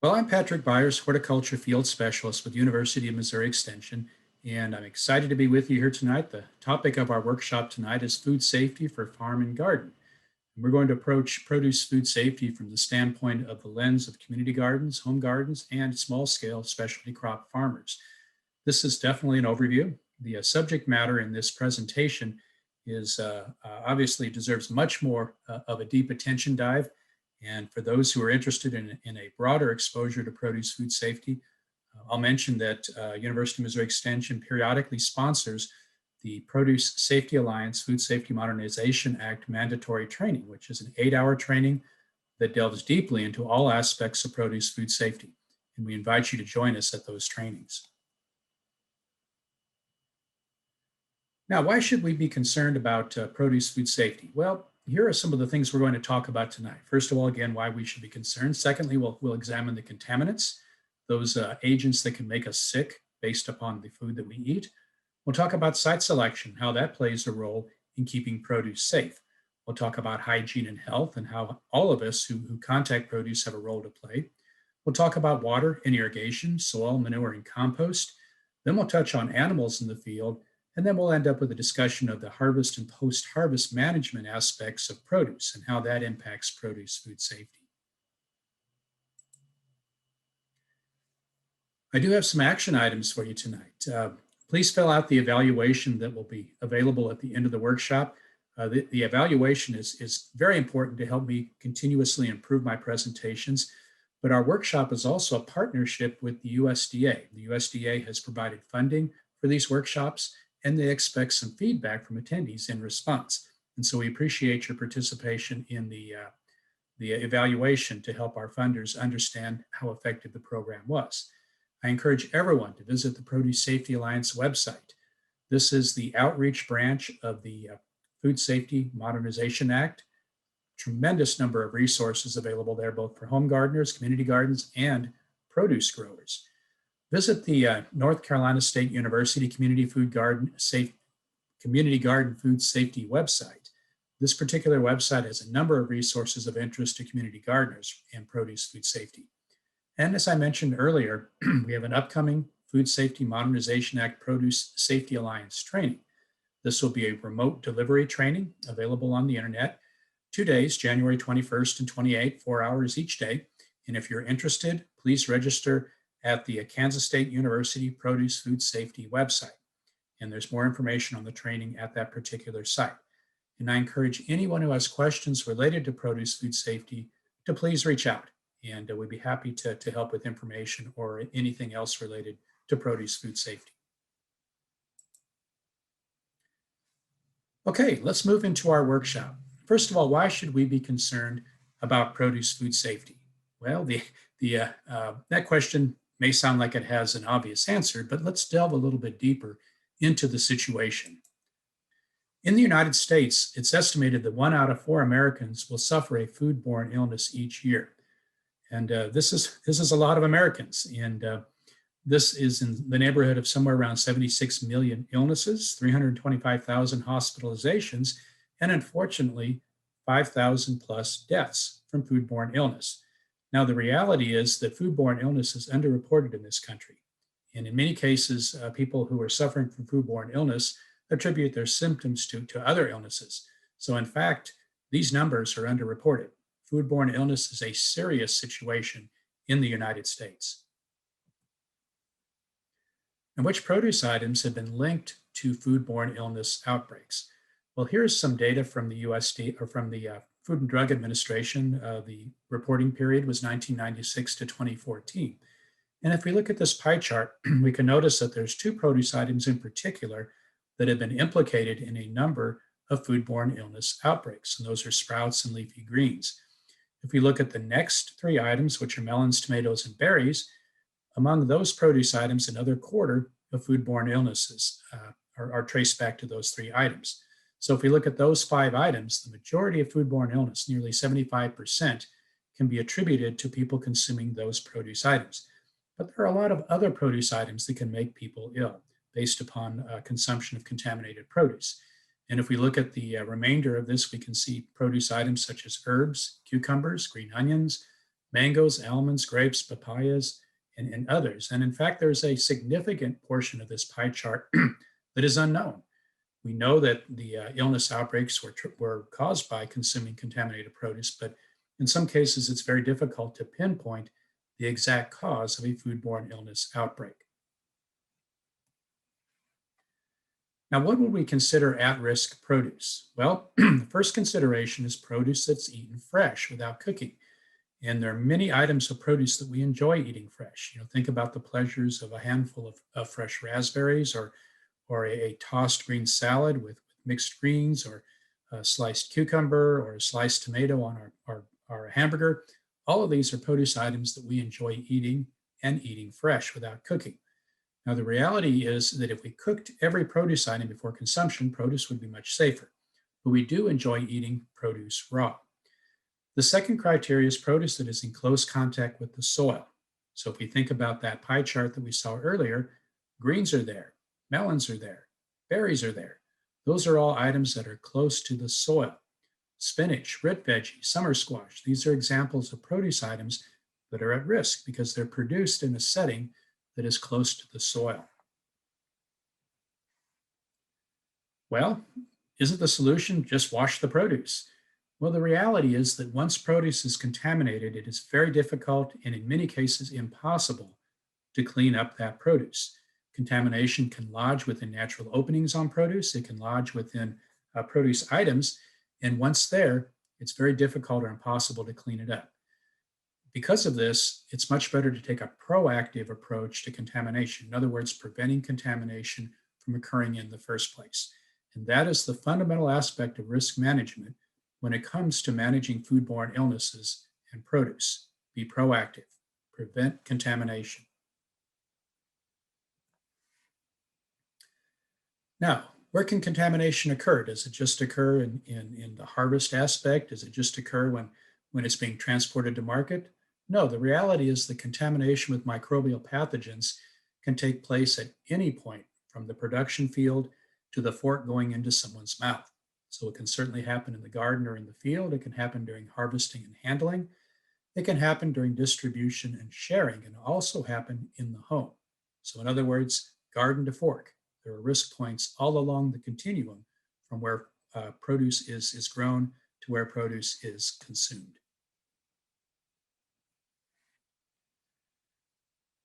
Well, I'm Patrick Byers, horticulture field specialist with University of Missouri Extension, and I'm excited to be with you here tonight. The topic of our workshop tonight is food safety for farm and garden. And we're going to approach produce food safety from the standpoint of the lens of community gardens, home gardens, and small-scale specialty crop farmers. This is definitely an overview. The subject matter in this presentation is obviously deserves much more of a deep attention dive. And for those who are interested in a broader exposure to produce food safety, I'll mention that University of Missouri Extension periodically sponsors the Produce Safety Alliance Food Safety Modernization Act mandatory training, which is an 8-hour training that delves deeply into all aspects of produce food safety. And we invite you to join us at those trainings. Now, why should we be concerned about produce food safety? Well, here are some of the things we're going to talk about tonight. First of all, again, why we should be concerned. Secondly, we'll examine the contaminants, those agents that can make us sick based upon the food that we eat. We'll talk about site selection, how that plays a role in keeping produce safe. We'll talk about hygiene and health and how all of us who contact produce have a role to play. We'll talk about water and irrigation, soil, manure, and compost. Then we'll touch on animals in the field, and then we'll end up with a discussion of the harvest and post-harvest management aspects of produce and how that impacts produce food safety. I do have some action items for you tonight. Please fill out the evaluation that will be available at the end of the workshop. The evaluation is very important to help me continuously improve my presentations, but our workshop is also a partnership with the USDA. The USDA has provided funding for these workshops, and they expect some feedback from attendees in response. And so we appreciate your participation in the evaluation to help our funders understand how effective the program was. I encourage everyone to visit the Produce Safety Alliance website. This is the outreach branch of the Food Safety Modernization Act. Tremendous number of resources available there, both for home gardeners, community gardens, and produce growers. Visit the North Carolina State University Community Garden Food Safety website. This particular website has a number of resources of interest to community gardeners and produce food safety. And as I mentioned earlier, we have an upcoming Food Safety Modernization Act Produce Safety Alliance training. This will be a remote delivery training available on the internet, 2 days, January 21st and 28th, 4 hours each day. And if you're interested, please register at the Kansas State University Produce Food Safety website. And there's more information on the training at that particular site. And I encourage anyone who has questions related to produce food safety to please reach out. And we'd be happy to help with information or anything else related to produce food safety. Okay, let's move into our workshop. First of all, why should we be concerned about produce food safety? Well, that question may sound like it has an obvious answer, but let's delve a little bit deeper into the situation. In the United States, it's estimated that 1 out of 4 Americans will suffer a foodborne illness each year. And this is a lot of Americans. And this is in the neighborhood of somewhere around 76 million illnesses, 325,000 hospitalizations, and unfortunately, 5,000 plus deaths from foodborne illness. Now, the reality is that foodborne illness is underreported in this country. And in many cases, people who are suffering from foodborne illness attribute their symptoms to other illnesses. So in fact, these numbers are underreported. Foodborne illness is a serious situation in the United States. And which produce items have been linked to foodborne illness outbreaks? Well, here's some data from the USD or from the Food and Drug Administration. The reporting period was 1996 to 2014. And if we look at this pie chart, we can notice that there's 2 produce items in particular that have been implicated in a number of foodborne illness outbreaks, and those are sprouts and leafy greens. If we look at the next 3 items, which are melons, tomatoes, and berries, among those produce items, another quarter of foodborne illnesses are traced back to those 3 items. So if we look at those 5 items, the majority of foodborne illness, nearly 75%, can be attributed to people consuming those produce items. But there are a lot of other produce items that can make people ill based upon consumption of contaminated produce. And if we look at the remainder of this, we can see produce items such as herbs, cucumbers, green onions, mangoes, almonds, grapes, papayas, and others. And in fact, there's a significant portion of this pie chart that is unknown. We know that the illness outbreaks were caused by consuming contaminated produce, but in some cases, it's very difficult to pinpoint the exact cause of a foodborne illness outbreak. Now, what would we consider at-risk produce? Well, the first consideration is produce that's eaten fresh without cooking. And there are many items of produce that we enjoy eating fresh. Think about the pleasures of a handful of fresh raspberries or a tossed green salad with mixed greens or a sliced cucumber or a sliced tomato on our hamburger. All of these are produce items that we enjoy eating and eating fresh without cooking. Now, the reality is that if we cooked every produce item before consumption, produce would be much safer. But we do enjoy eating produce raw. The second criteria is produce that is in close contact with the soil. So if we think about that pie chart that we saw earlier, greens are there, melons are there, berries are there. Those are all items that are close to the soil. Spinach, root veggies, summer squash, these are examples of produce items that are at risk because they're produced in a setting that is close to the soil. Well, isn't the solution just wash the produce? Well, the reality is that once produce is contaminated, it is very difficult and in many cases impossible to clean up that produce. Contamination can lodge within natural openings on produce. It can lodge within produce items. And once there, it's very difficult or impossible to clean it up. Because of this, it's much better to take a proactive approach to contamination. In other words, preventing contamination from occurring in the first place. And that is the fundamental aspect of risk management when it comes to managing foodborne illnesses and produce. Be proactive, prevent contamination. Now, where can contamination occur? Does it just occur in the harvest aspect? Does it just occur when it's being transported to market? No, the reality is the contamination with microbial pathogens can take place at any point from the production field to the fork going into someone's mouth. So it can certainly happen in the garden or in the field. It can happen during harvesting and handling. It can happen during distribution and sharing, and also happen in the home. So in other words, garden to fork. There are risk points all along the continuum from where produce is grown to where produce is consumed.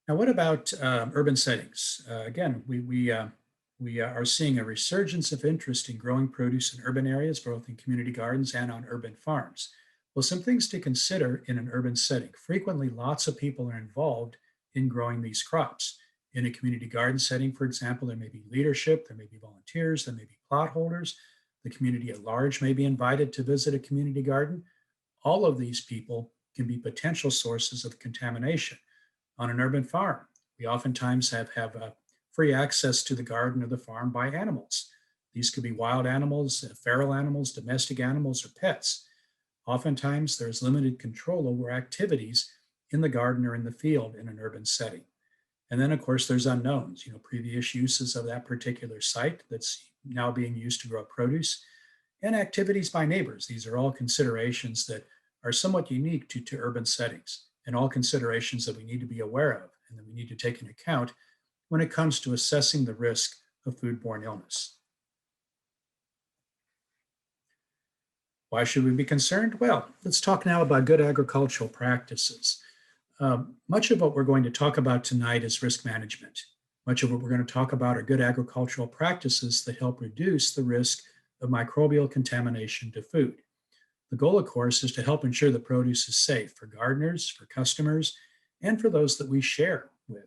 Now, what about urban settings? Again, we are seeing a resurgence of interest in growing produce in urban areas, both in community gardens and on urban farms. Well, some things to consider in an urban setting. Frequently, lots of people are involved in growing these crops. In a community garden setting, for example, there may be leadership, there may be volunteers, there may be plot holders. The community at large may be invited to visit a community garden. All of these people can be potential sources of contamination. On an urban farm, we oftentimes have free access to the garden or the farm by animals. These could be wild animals, feral animals, domestic animals, or pets. Oftentimes, there's limited control over activities in the garden or in the field in an urban setting. And then, of course, there's unknowns, previous uses of that particular site that's now being used to grow produce, and activities by neighbors. These are all considerations that are somewhat unique to urban settings, and all considerations that we need to be aware of and that we need to take into account when it comes to assessing the risk of foodborne illness. Why should we be concerned? Well, let's talk now about good agricultural practices. Much of what we're going to talk about tonight is risk management. Much of what we're going to talk about are good agricultural practices that help reduce the risk of microbial contamination to food. The goal, of course, is to help ensure the produce is safe for gardeners, for customers, and for those that we share with.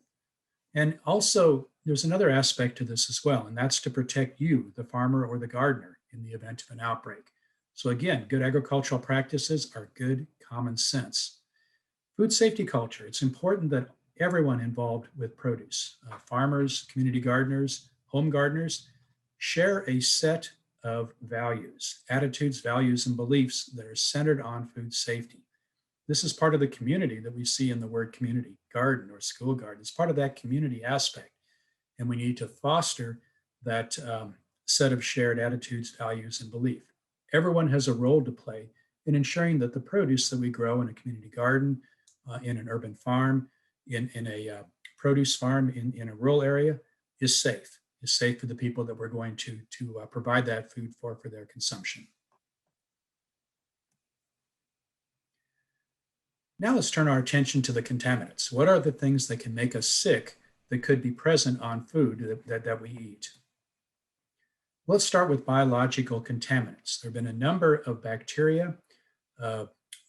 And also, there's another aspect to this as well, and that's to protect you, the farmer or the gardener, in the event of an outbreak. So again, good agricultural practices are good common sense. Food safety culture. It's important that everyone involved with produce, farmers, community gardeners, home gardeners, share a set of values, attitudes, values, and beliefs that are centered on food safety. This is part of the community that we see in the word community, garden or school garden. It's part of that community aspect. And we need to foster that set of shared attitudes, values, and belief. Everyone has a role to play in ensuring that the produce that we grow in a community garden in an urban farm, in a produce farm in a rural area is safe for the people that we're going to provide that food for their consumption. Now let's turn our attention to the contaminants. What are the things that can make us sick that could be present on food that we eat? Let's start with biological contaminants. There have been a number of bacteria,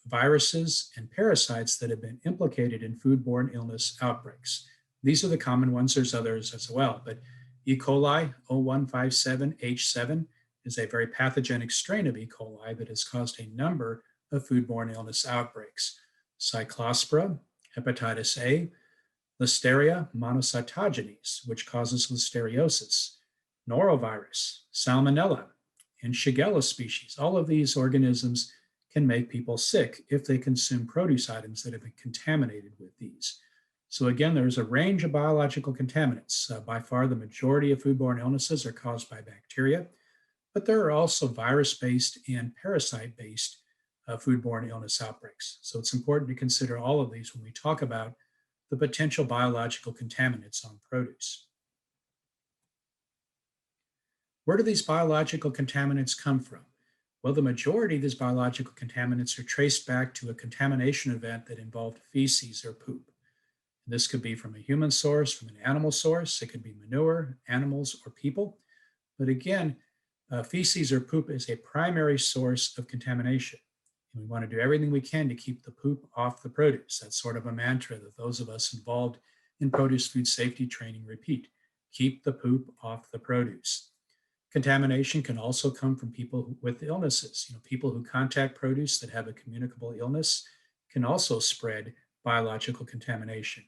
viruses, and parasites that have been implicated in foodborne illness outbreaks. These are the common ones. There's others as well, but E. coli 0157H7 is a very pathogenic strain of E. coli that has caused a number of foodborne illness outbreaks. Cyclospora, hepatitis A, Listeria monocytogenes, which causes listeriosis, norovirus, salmonella, and Shigella species. All of these organisms can make people sick if they consume produce items that have been contaminated with these. So again, there's a range of biological contaminants. By far, the majority of foodborne illnesses are caused by bacteria, but there are also virus-based and parasite-based foodborne illness outbreaks. So it's important to consider all of these when we talk about the potential biological contaminants on produce. Where do these biological contaminants come from? Well, the majority of these biological contaminants are traced back to a contamination event that involved feces or poop. This could be from a human source, from an animal source. It could be manure, animals, or people. But again, feces or poop is a primary source of contamination. And we want to do everything we can to keep the poop off the produce. That's sort of a mantra that those of us involved in produce food safety training repeat. Keep the poop off the produce. Contamination can also come from people with illnesses. People who contact produce that have a communicable illness can also spread biological contamination.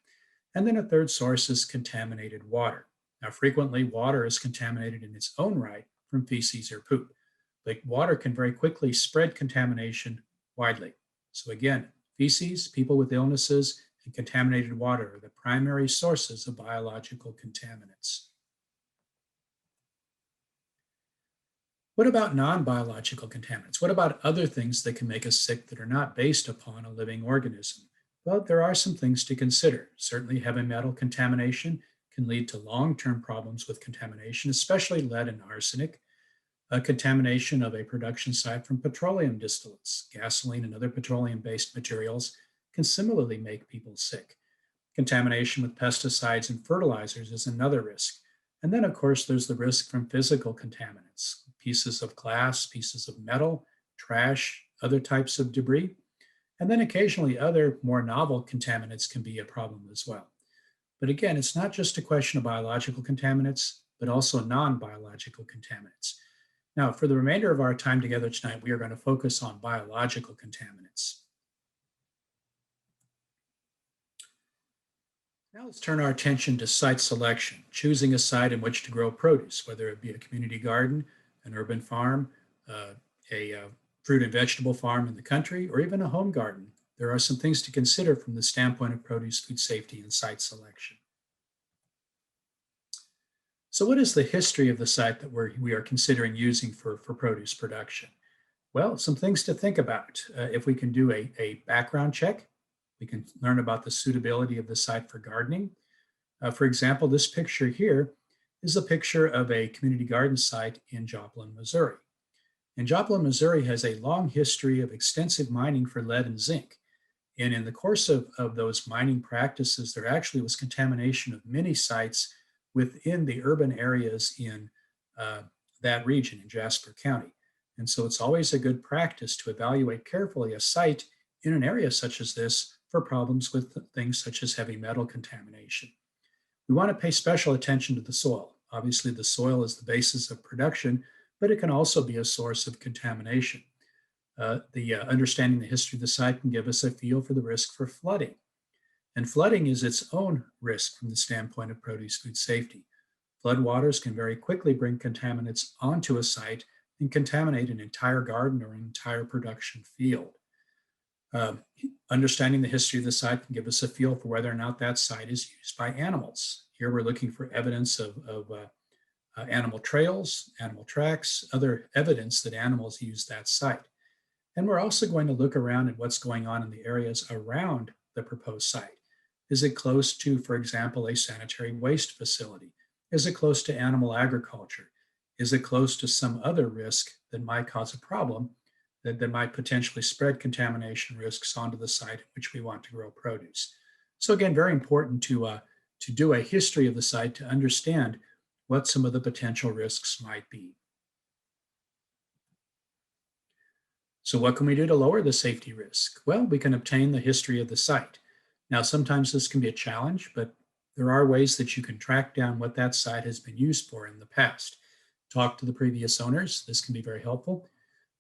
And then a third source is contaminated water. Now, frequently, water is contaminated in its own right from feces or poop, but water can very quickly spread contamination widely. So again, feces, people with illnesses, and contaminated water are the primary sources of biological contaminants. What about non-biological contaminants? What about other things that can make us sick that are not based upon a living organism? Well, there are some things to consider. Certainly, heavy metal contamination can lead to long-term problems with contamination, especially lead and arsenic. Contamination of a production site from petroleum distillates, gasoline, and other petroleum-based materials can similarly make people sick. Contamination with pesticides and fertilizers is another risk. And then, of course, there's the risk from physical contaminants, pieces of glass, pieces of metal, trash, other types of debris. And then occasionally other more novel contaminants can be a problem as well. But again, it's not just a question of biological contaminants, but also non-biological contaminants. Now, for the remainder of our time together tonight, we are going to focus on biological contaminants. Now let's turn our attention to site selection, choosing a site in which to grow produce, whether it be a community garden, an urban farm, a fruit and vegetable farm in the country, or even a home garden. There are some things to consider from the standpoint of produce food safety and site selection. So what is the history of the site that we are considering using for produce production? Well, some things to think about. If we can do a background check, we can learn about the suitability of the site for gardening. For example, this picture here is a picture of a community garden site in Joplin, Missouri. And Joplin, Missouri has a long history of extensive mining for lead and zinc. And in the course of those mining practices, there actually was contamination of many sites within the urban areas in that region in Jasper County. And so it's always a good practice to evaluate carefully a site in an area such as this for problems with things such as heavy metal contamination. We want to pay special attention to the soil. Obviously, the soil is the basis of production, but it can also be a source of contamination. Understanding the history of the site can give us a feel for the risk for flooding. And flooding is its own risk from the standpoint of produce food safety. Floodwaters can very quickly bring contaminants onto a site and contaminate an entire garden or an entire production field. Understanding the history of the site can give us a feel for whether or not that site is used by animals. Here we're looking for evidence of animal trails, animal tracks, other evidence that animals use that site. And we're also going to look around at what's going on in the areas around the proposed site? Is it close to, for example, a sanitary waste facility? Is it close to animal agriculture? Is it close to some other risk that might cause a problem that might potentially spread contamination risks onto the site in which we want to grow produce? So again, very important to do a history of the site to understand what some of the potential risks might be. So what can we do to lower the safety risk? Well, we can obtain the history of the site. Now, sometimes this can be a challenge, but there are ways that you can track down what that site has been used for in the past. Talk to the previous owners. This can be very helpful.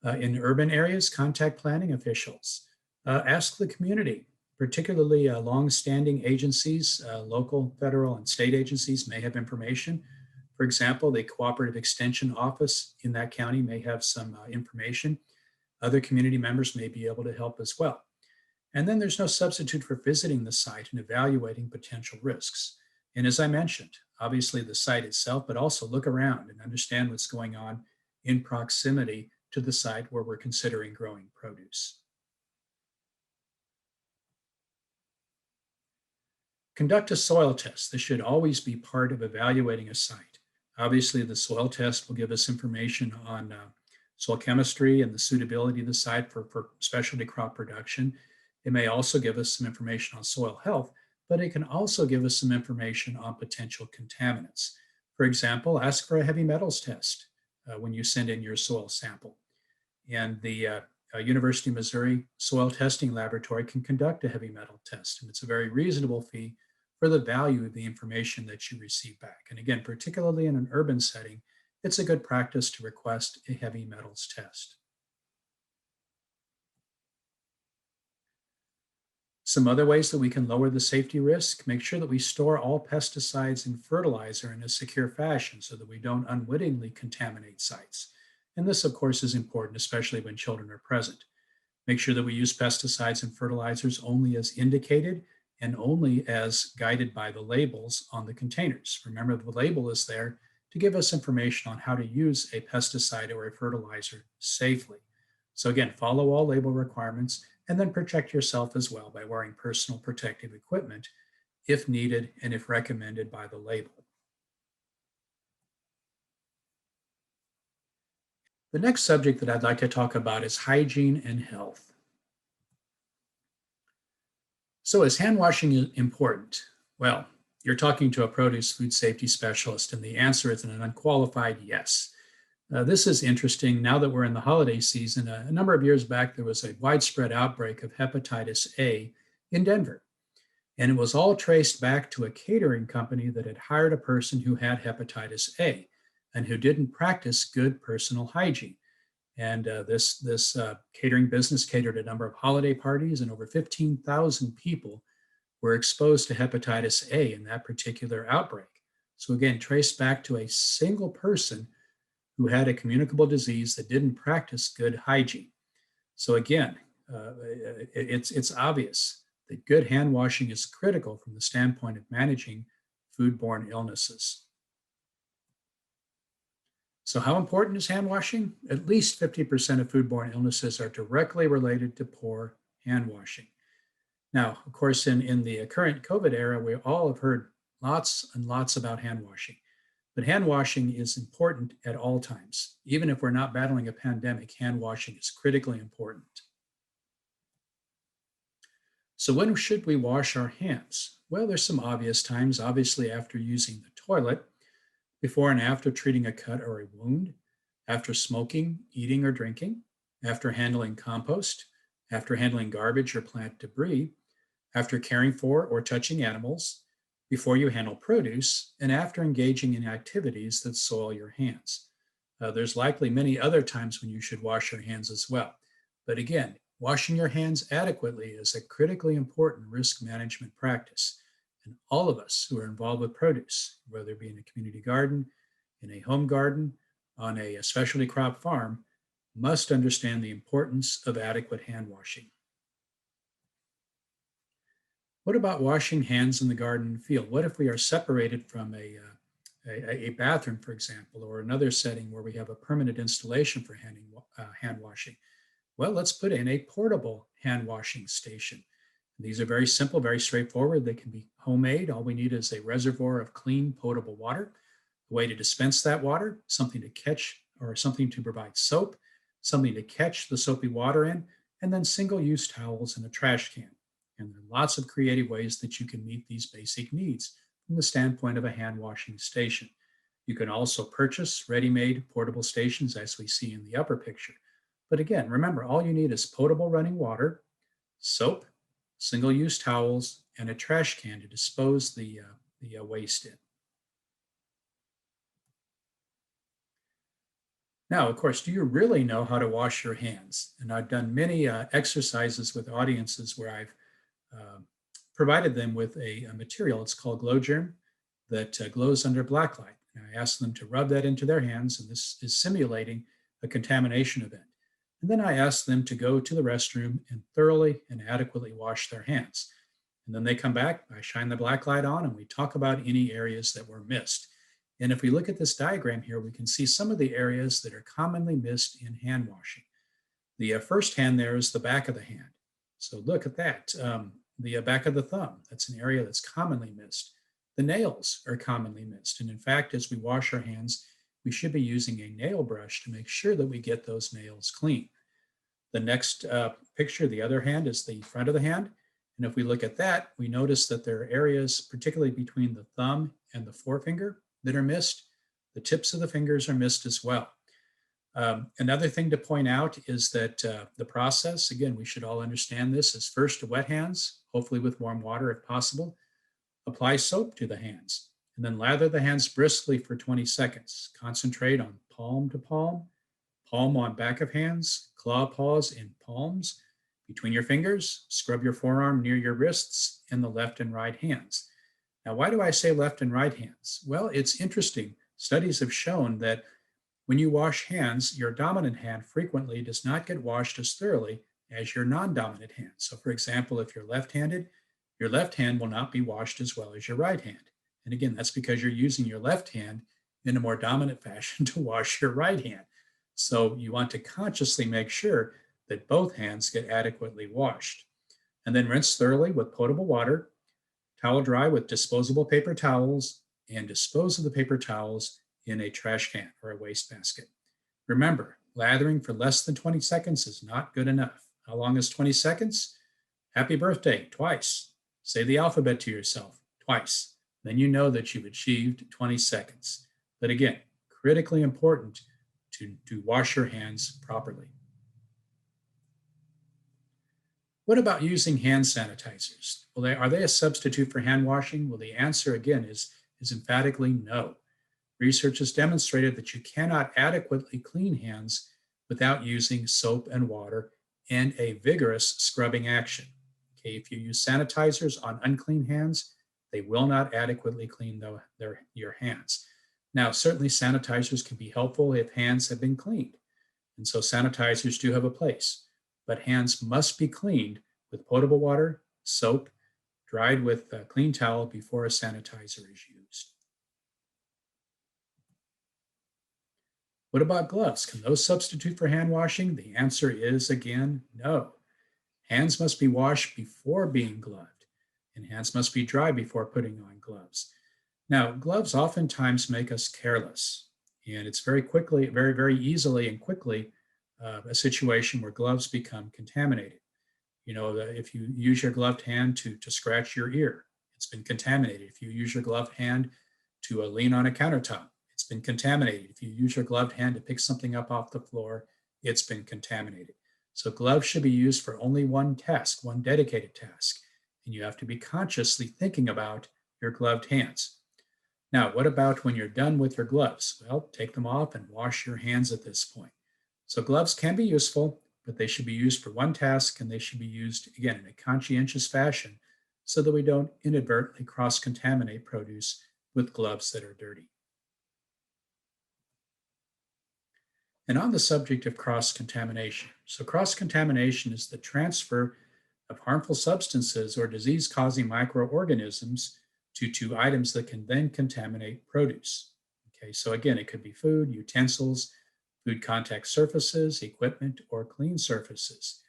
In urban areas, contact planning officials. Ask the community, particularly long-standing agencies, local, federal, and state agencies may have information. For example, the Cooperative Extension Office in that county may have some information. Other community members may be able to help as well. And then there's no substitute for visiting the site and evaluating potential risks. And as I mentioned, obviously the site itself, but also look around and understand what's going on in proximity to the site where we're considering growing produce. Conduct a soil test. This should always be part of evaluating a site. Obviously, the soil test will give us information on soil chemistry and the suitability of the site for specialty crop production. It may also give us some information on soil health, but it can also give us some information on potential contaminants. For example, ask for a heavy metals test when you send in your soil sample. And the University of Missouri Soil Testing Laboratory can conduct a heavy metal test, and it's a very reasonable fee for the value of the information that you receive back. And again, particularly in an urban setting, it's a good practice to request a heavy metals test. Some other ways that we can lower the safety risk: make sure that we store all pesticides and fertilizer in a secure fashion so that we don't unwittingly contaminate sites. And this, of course, is important, especially when children are present. Make sure that we use pesticides and fertilizers only as indicated and only as guided by the labels on the containers. Remember, the label is there to give us information on how to use a pesticide or a fertilizer safely. So again, follow all label requirements and then protect yourself as well by wearing personal protective equipment if needed and if recommended by the label. The next subject that I'd like to talk about is hygiene and health. So is hand washing important? Well, you're talking to a produce food safety specialist, and the answer is an unqualified yes. This is interesting now that we're in the holiday season. A number of years back, there was a widespread outbreak of hepatitis A in Denver. And it was all traced back to a catering company that had hired a person who had hepatitis A and who didn't practice good personal hygiene. And this catering business catered a number of holiday parties, and over 15,000 people were exposed to hepatitis A in that particular outbreak. So again, traced back to a single person who had a communicable disease that didn't practice good hygiene. So again, it's obvious that good hand washing is critical from the standpoint of managing foodborne illnesses. So how important is hand washing? At least 50% of foodborne illnesses are directly related to poor hand washing. Now, of course, in the current COVID era, we all have heard lots and lots about hand washing. But hand washing is important at all times. Even if we're not battling a pandemic, hand washing is critically important. So when should we wash our hands? Well, there's some obvious times, obviously after using the toilet, before and after treating a cut or a wound, after smoking, eating, or drinking, after handling compost, after handling garbage or plant debris, after caring for or touching animals, before you handle produce, and after engaging in activities that soil your hands. There's likely many other times when you should wash your hands as well. But again, washing your hands adequately is a critically important risk management practice. And all of us who are involved with produce, whether it be in a community garden, in a home garden, on a specialty crop farm, must understand the importance of adequate hand washing. What about washing hands in the garden and field? What if we are separated from a bathroom, for example, or another setting where we have a permanent installation for hand washing? Well, let's put in a portable hand washing station. These are very simple, very straightforward. They can be homemade. All we need is a reservoir of clean, potable water, a way to dispense that water, something to catch or something to provide soap, something to catch the soapy water in, and then single-use towels and a trash can. And there are lots of creative ways that you can meet these basic needs from the standpoint of a hand washing station. You can also purchase ready-made portable stations as we see in the upper picture. But again, remember, all you need is potable running water, soap, single-use towels, and a trash can to dispose the waste in. Now, of course, do you really know how to wash your hands? And I've done many exercises with audiences where I've uh, provided them with a material. It's called glow germ that glows under black light. And I ask them to rub that into their hands, and this is simulating a contamination event. And then I ask them to go to the restroom and thoroughly and adequately wash their hands. And then they come back, I shine the black light on, and we talk about any areas that were missed. And if we look at this diagram here, we can see some of the areas that are commonly missed in hand washing. The first hand there is the back of the hand. So look at that, the back of the thumb. That's an area that's commonly missed. The nails are commonly missed. And in fact, as we wash our hands, we should be using a nail brush to make sure that we get those nails clean. The next picture, the other hand, is the front of the hand. And if we look at that, we notice that there are areas, particularly between the thumb and the forefinger, that are missed. The tips of the fingers are missed as well. Another thing to point out is that the process, again, we should all understand this, is first to wet hands, hopefully with warm water if possible. Apply soap to the hands, and then lather the hands briskly for 20 seconds. Concentrate on palm to palm, palm on back of hands, claw paws in palms, between your fingers, scrub your forearm near your wrists, and the left and right hands. Now, why do I say left and right hands? Well, it's interesting. Studies have shown that when you wash hands, your dominant hand frequently does not get washed as thoroughly as your non-dominant hand. So for example, if you're left-handed, your left hand will not be washed as well as your right hand. And again, that's because you're using your left hand in a more dominant fashion to wash your right hand. So you want to consciously make sure that both hands get adequately washed. And then rinse thoroughly with potable water, towel dry with disposable paper towels, and dispose of the paper towels in a trash can or a waste basket. Remember, lathering for less than 20 seconds is not good enough. How long is 20 seconds? Happy birthday, twice. Say the alphabet to yourself, twice. Then you know that you've achieved 20 seconds. But again, critically important to wash your hands properly. What about using hand sanitizers? Well, are they a substitute for hand washing? Well, the answer again is emphatically no. Research has demonstrated that you cannot adequately clean hands without using soap and water and a vigorous scrubbing action. Okay, if you use sanitizers on unclean hands, they will not adequately clean your hands. Now, certainly sanitizers can be helpful if hands have been cleaned. And so sanitizers do have a place, but hands must be cleaned with potable water, soap, dried with a clean towel before a sanitizer is used. What about gloves? Can those substitute for hand washing? The answer is, again, no. Hands must be washed before being gloved, and hands must be dry before putting on gloves. Now, gloves oftentimes make us careless, and it's very easily and quickly a situation where gloves become contaminated. You know, if you use your gloved hand to scratch your ear, it's been contaminated. If you use your gloved hand to lean on a countertop, it's been contaminated. If you use your gloved hand to pick something up off the floor, it's been contaminated. So gloves should be used for only one task, one dedicated task, and you have to be consciously thinking about your gloved hands. Now, what about when you're done with your gloves? Well, take them off and wash your hands at this point. So gloves can be useful, but they should be used for one task, and they should be used, again, in a conscientious fashion so that we don't inadvertently cross-contaminate produce with gloves that are dirty. And on the subject of cross-contamination, so cross-contamination is the transfer of harmful substances or disease-causing microorganisms to items that can then contaminate produce. Okay, so again, it could be food, utensils, food contact surfaces, equipment, or clean surfaces.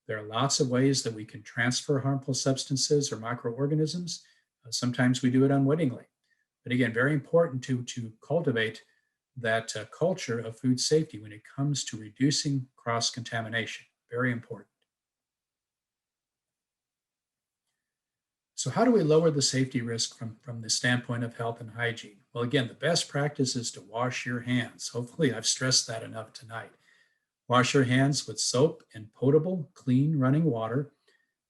There are lots of ways that we can transfer harmful substances or microorganisms. Sometimes we do it unwittingly. But again, very important to cultivate that culture of food safety when it comes to reducing cross-contamination. Very important. So how do we lower the safety risk from the standpoint of health and hygiene? Well, again, the best practice is to wash your hands. Hopefully, I've stressed that enough tonight. Wash your hands with soap and potable, clean running water,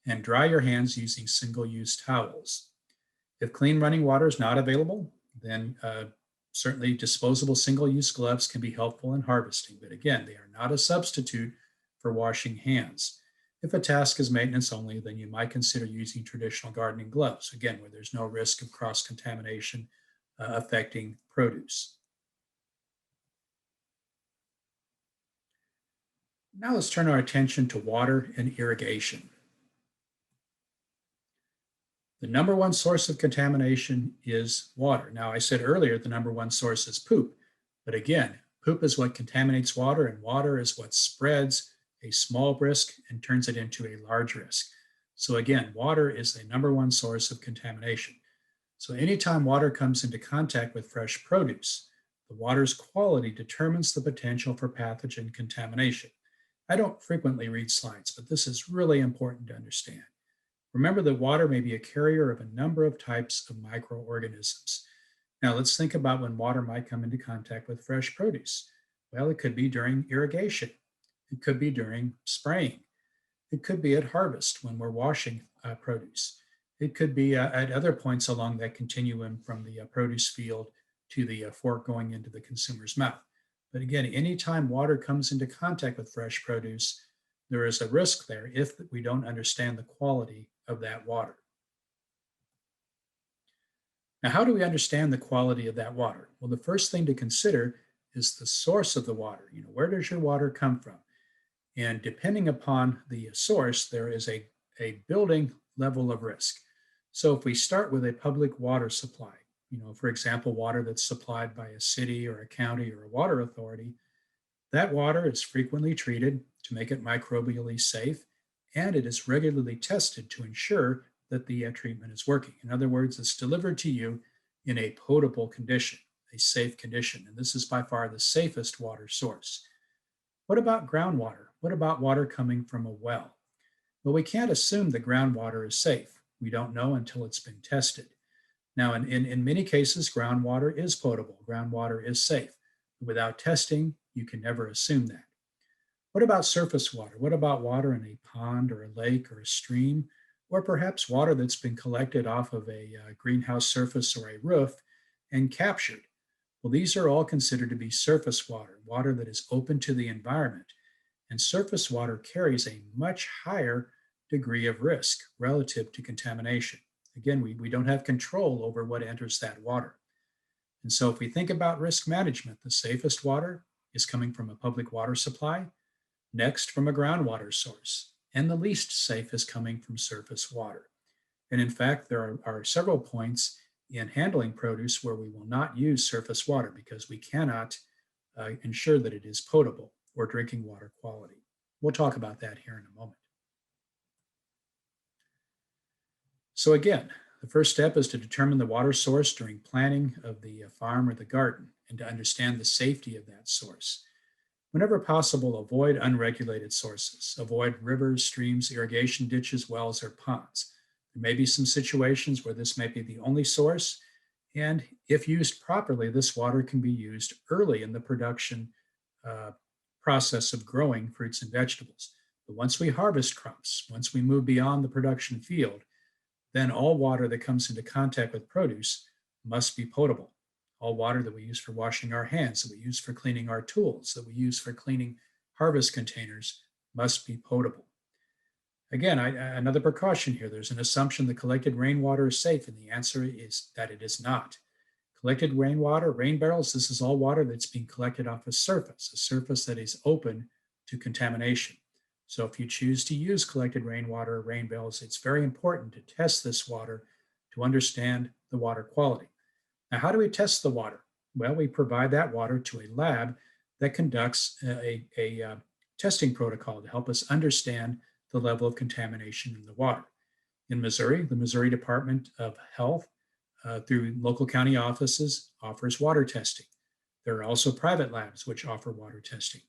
and dry your hands using single-use towels. If clean running water is not available, then certainly disposable single-use gloves can be helpful in harvesting. But again, they are not a substitute for washing hands. If a task is maintenance only, then you might consider using traditional gardening gloves, again, where there's no risk of cross-contamination affecting produce. Now let's turn our attention to water and irrigation. The number one source of contamination is water. Now, I said earlier the number one source is poop, but again, poop is what contaminates water, and water is what spreads a small risk and turns it into a large risk. So again, water is the number one source of contamination. So anytime water comes into contact with fresh produce, the water's quality determines the potential for pathogen contamination. I don't frequently read slides, but this is really important to understand. Remember that water may be a carrier of a number of types of microorganisms. Now let's think about when water might come into contact with fresh produce. Well, it could be during irrigation. It could be during spraying. It could be at harvest when we're washing produce. It could be at other points along that continuum from the produce field to the fork going into the consumer's mouth. But again, anytime water comes into contact with fresh produce, there is a risk there if we don't understand the quality of that water. Now, how do we understand the quality of that water? Well, the first thing to consider is the source of the water. Where does your water come from? And depending upon the source, there is a building level of risk. So if we start with a public water supply, for example, water that's supplied by a city or a county or a water authority, that water is frequently treated to make it microbially safe, and it is regularly tested to ensure that the treatment is working. In other words, it's delivered to you in a potable condition, a safe condition, and this is by far the safest water source. What about groundwater? What about water coming from a well? Well, we can't assume that groundwater is safe. We don't know until it's been tested. Now, in many cases, groundwater is potable. Groundwater is safe. Without testing, you can never assume that. What about surface water? What about water in a pond or a lake or a stream, or perhaps water that's been collected off of a greenhouse surface or a roof and captured? Well, these are all considered to be surface water, water that is open to the environment. And surface water carries a much higher degree of risk relative to contamination. Again, we don't have control over what enters that water. And so if we think about risk management, the safest water is coming from a public water supply, next from a groundwater source, and the least safe is coming from surface water. And in fact, there are several points in handling produce where we will not use surface water because we cannot ensure that it is potable or drinking water quality. We'll talk about that here in a moment. So again, the first step is to determine the water source during planting of the farm or the garden and to understand the safety of that source. Whenever possible, avoid unregulated sources. Avoid rivers, streams, irrigation ditches, wells, or ponds. There may be some situations where this may be the only source, and if used properly, this water can be used early in the production process of growing fruits and vegetables. But once we harvest crops, once we move beyond the production field, then all water that comes into contact with produce must be potable. All water that we use for washing our hands, that we use for cleaning our tools, that we use for cleaning harvest containers must be potable. Again, another precaution here. There's an assumption that collected rainwater is safe, and the answer is that it is not. Collected rainwater, rain barrels, this is all water that's being collected off a surface that is open to contamination. So if you choose to use collected rainwater or rain barrels, it's very important to test this water to understand the water quality. Now, how do we test the water? Well, we provide that water to a lab that conducts a testing protocol to help us understand the level of contamination in the water. In Missouri, the Missouri Department of Health, through local county offices, offers water testing. There are also private labs which offer water testing.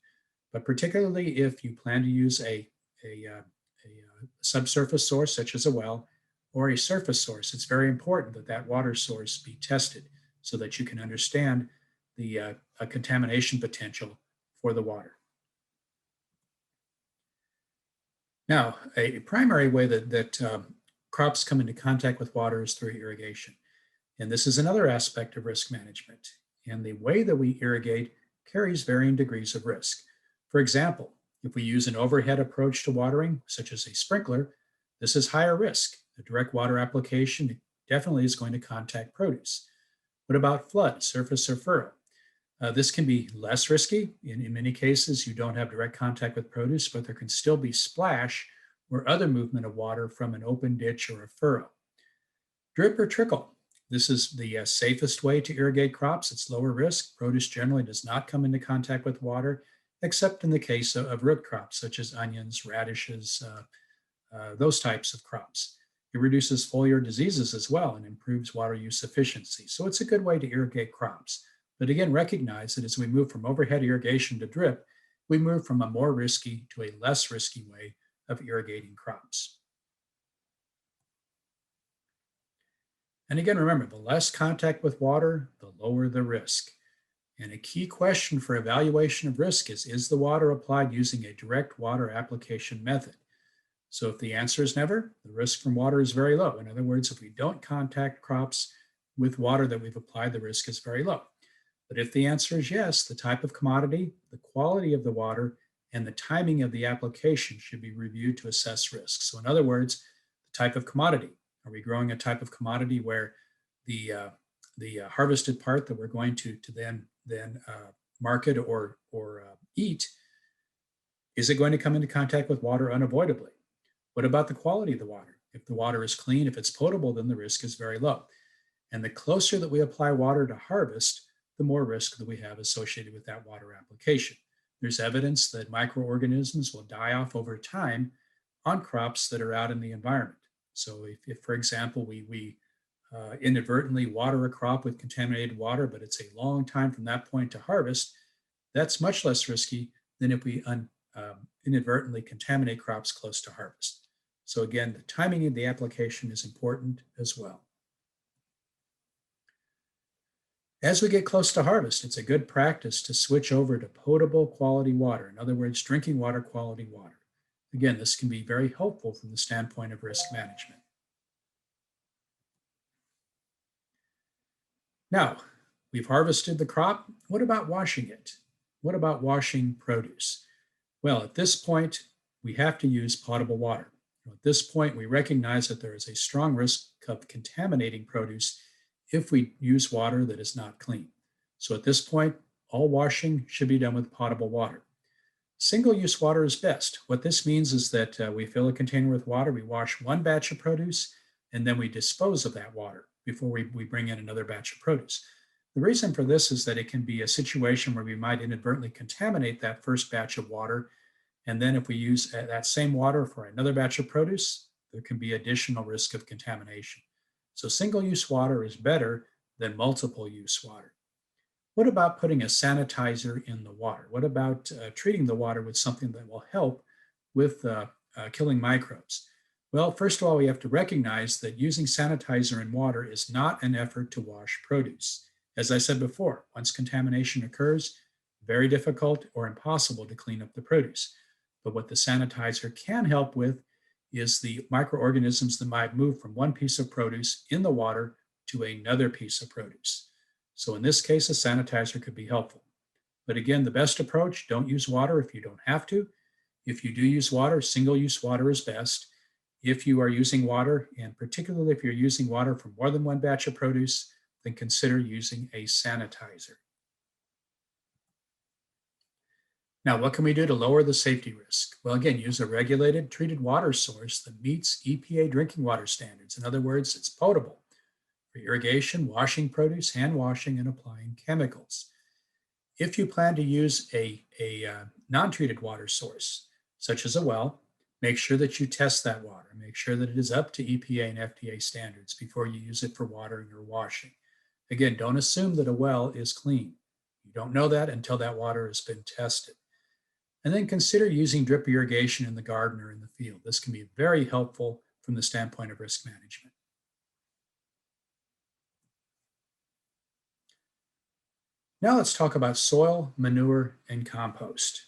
But particularly if you plan to use a subsurface source, such as a well, or a surface source, it's very important that that water source be tested so that you can understand the contamination potential for the water. Now, a primary way that crops come into contact with water is through irrigation. And this is another aspect of risk management. And the way that we irrigate carries varying degrees of risk. For example, if we use an overhead approach to watering, such as a sprinkler, this is higher risk. A direct water application definitely is going to contact produce. What about flood, surface, or furrow? This can be less risky. In many cases, you don't have direct contact with produce, but there can still be splash or other movement of water from an open ditch or a furrow. Drip or trickle. This is the safest way to irrigate crops. It's lower risk. Produce generally does not come into contact with water, except in the case of root crops, such as onions, radishes, those types of crops. It reduces foliar diseases as well and improves water use efficiency. So it's a good way to irrigate crops. But again, recognize that as we move from overhead irrigation to drip, we move from a more risky to a less risky way of irrigating crops. And again, remember, the less contact with water, the lower the risk. And a key question for evaluation of risk is the water applied using a direct water application method? So if the answer is never, the risk from water is very low. In other words, if we don't contact crops with water that we've applied, the risk is very low. But if the answer is yes, the type of commodity, the quality of the water, and the timing of the application should be reviewed to assess risk. So in other words, the type of commodity. Are we growing a type of commodity where the harvested part that we're going to then market or eat, is it going to come into contact with water unavoidably? What about the quality of the water? If the water is clean, if it's potable, then the risk is very low. And the closer that we apply water to harvest, the more risk that we have associated with that water application. There's evidence that microorganisms will die off over time on crops that are out in the environment. So if for example, we inadvertently water a crop with contaminated water, but it's a long time from that point to harvest, that's much less risky than if we inadvertently contaminate crops close to harvest. So again, the timing of the application is important as well. As we get close to harvest, it's a good practice to switch over to potable quality water. In other words, drinking water quality water. Again, this can be very helpful from the standpoint of risk management. Now, we've harvested the crop. What about washing it? What about washing produce? Well, at this point, we have to use potable water. At this point, we recognize that there is a strong risk of contaminating produce if we use water that is not clean. So at this point, all washing should be done with potable water. Single-use water is best. What this means is that we fill a container with water, we wash one batch of produce, and then we dispose of that water before we bring in another batch of produce. The reason for this is that it can be a situation where we might inadvertently contaminate that first batch of water, and then if we use that same water for another batch of produce, there can be additional risk of contamination. So single-use water is better than multiple-use water. What about putting a sanitizer in the water? What about treating the water with something that will help with killing microbes? Well, first of all, we have to recognize that using sanitizer in water is not an effort to wash produce. As I said before, once contamination occurs, very difficult or impossible to clean up the produce. But what the sanitizer can help with is the microorganisms that might move from one piece of produce in the water to another piece of produce. So in this case, a sanitizer could be helpful. But again, the best approach, don't use water if you don't have to. If you do use water, single-use water is best. If you are using water, and particularly if you're using water from more than one batch of produce, then consider using a sanitizer. Now, what can we do to lower the safety risk? Well, again, use a regulated treated water source that meets EPA drinking water standards. In other words, it's potable for irrigation, washing produce, hand washing, and applying chemicals. If you plan to use a non-treated water source, such as a well, Make sure that you test that water. Make sure that it is up to EPA and FDA standards before you use it for watering or washing. Again, don't assume that a well is clean. You don't know that until that water has been tested. And then consider using drip irrigation in the garden or in the field. This can be very helpful from the standpoint of risk management. Now let's talk about soil, manure, and compost.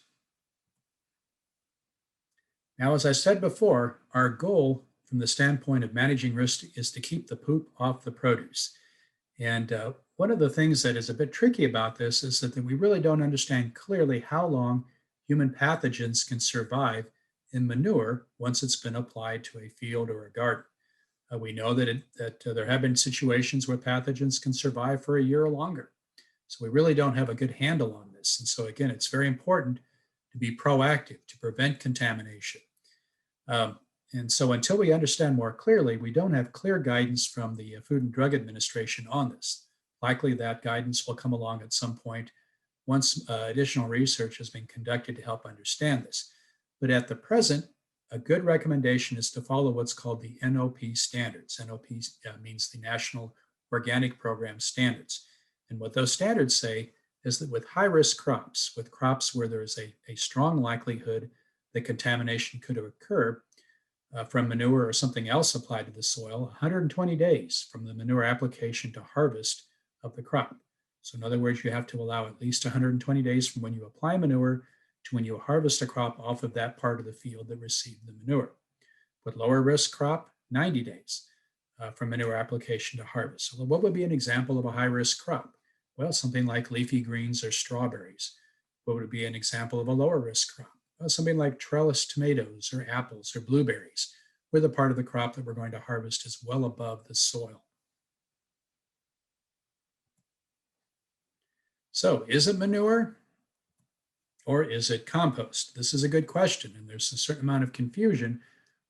Now, as I said before, our goal from the standpoint of managing risk is to keep the poop off the produce. And one of the things that is a bit tricky about this is that we really don't understand clearly how long human pathogens can survive in manure once it's been applied to a field or a garden. We know that there have been situations where pathogens can survive for a year or longer. So we really don't have a good handle on this. And so again, it's very important to be proactive to prevent contamination. And so until we understand more clearly, we don't have clear guidance from the Food and Drug Administration on this. Likely that guidance will come along at some point once additional research has been conducted to help understand this. But at the present, a good recommendation is to follow what's called the NOP standards. NOP means the National Organic Program Standards. And what those standards say is that with high-risk crops, with crops where there is a strong likelihood that contamination could occur from manure or something else applied to the soil, 120 days from the manure application to harvest of the crop. So in other words, you have to allow at least 120 days from when you apply manure to when you harvest a crop off of that part of the field that received the manure. With lower risk crop, 90 days from manure application to harvest. So what would be an example of a high risk crop? Well, something like leafy greens or strawberries. What would be an example of a lower risk crop? Well, something like trellis tomatoes or apples or blueberries, where the part of the crop that we're going to harvest is well above the soil. So is it manure or is it compost? This is a good question, and there's a certain amount of confusion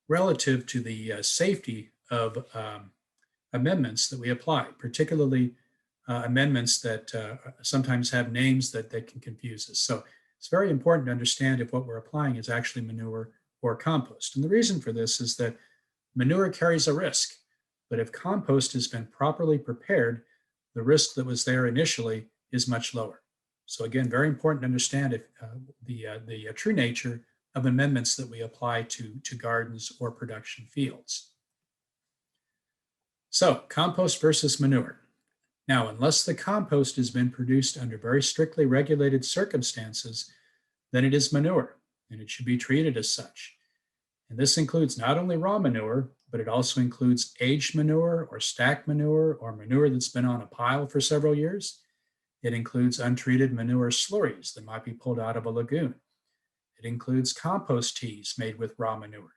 relative to the safety of amendments that we apply, particularly amendments that sometimes have names that can confuse us. So it's very important to understand if what we're applying is actually manure or compost. And the reason for this is that manure carries a risk, but if compost has been properly prepared, the risk that was there initially is much lower. So again, very important to understand if the true nature of amendments that we apply to gardens or production fields. So compost versus manure. Now, unless the compost has been produced under very strictly regulated circumstances, then it is manure, and it should be treated as such. And this includes not only raw manure, but it also includes aged manure or stacked manure or manure that's been on a pile for several years. It includes untreated manure slurries that might be pulled out of a lagoon. It includes compost teas made with raw manure.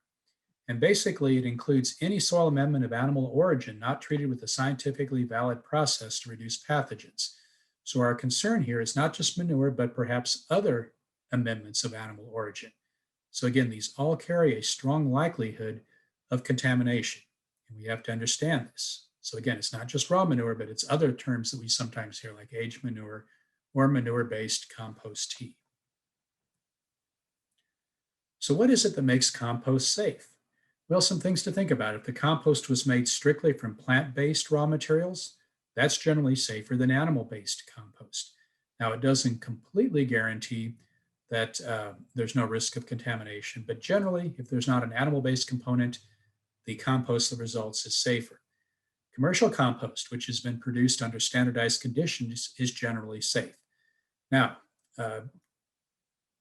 And basically, it includes any soil amendment of animal origin not treated with a scientifically valid process to reduce pathogens. So our concern here is not just manure, but perhaps other amendments of animal origin. So again, these all carry a strong likelihood of contamination, and we have to understand this. So again, it's not just raw manure, but it's other terms that we sometimes hear like aged manure or manure-based compost tea. So what is it that makes compost safe? Well, some things to think about. If the compost was made strictly from plant-based raw materials, that's generally safer than animal-based compost. Now, it doesn't completely guarantee that there's no risk of contamination, but generally, if there's not an animal-based component, the compost that results is safer. Commercial compost, which has been produced under standardized conditions, is generally safe. Now,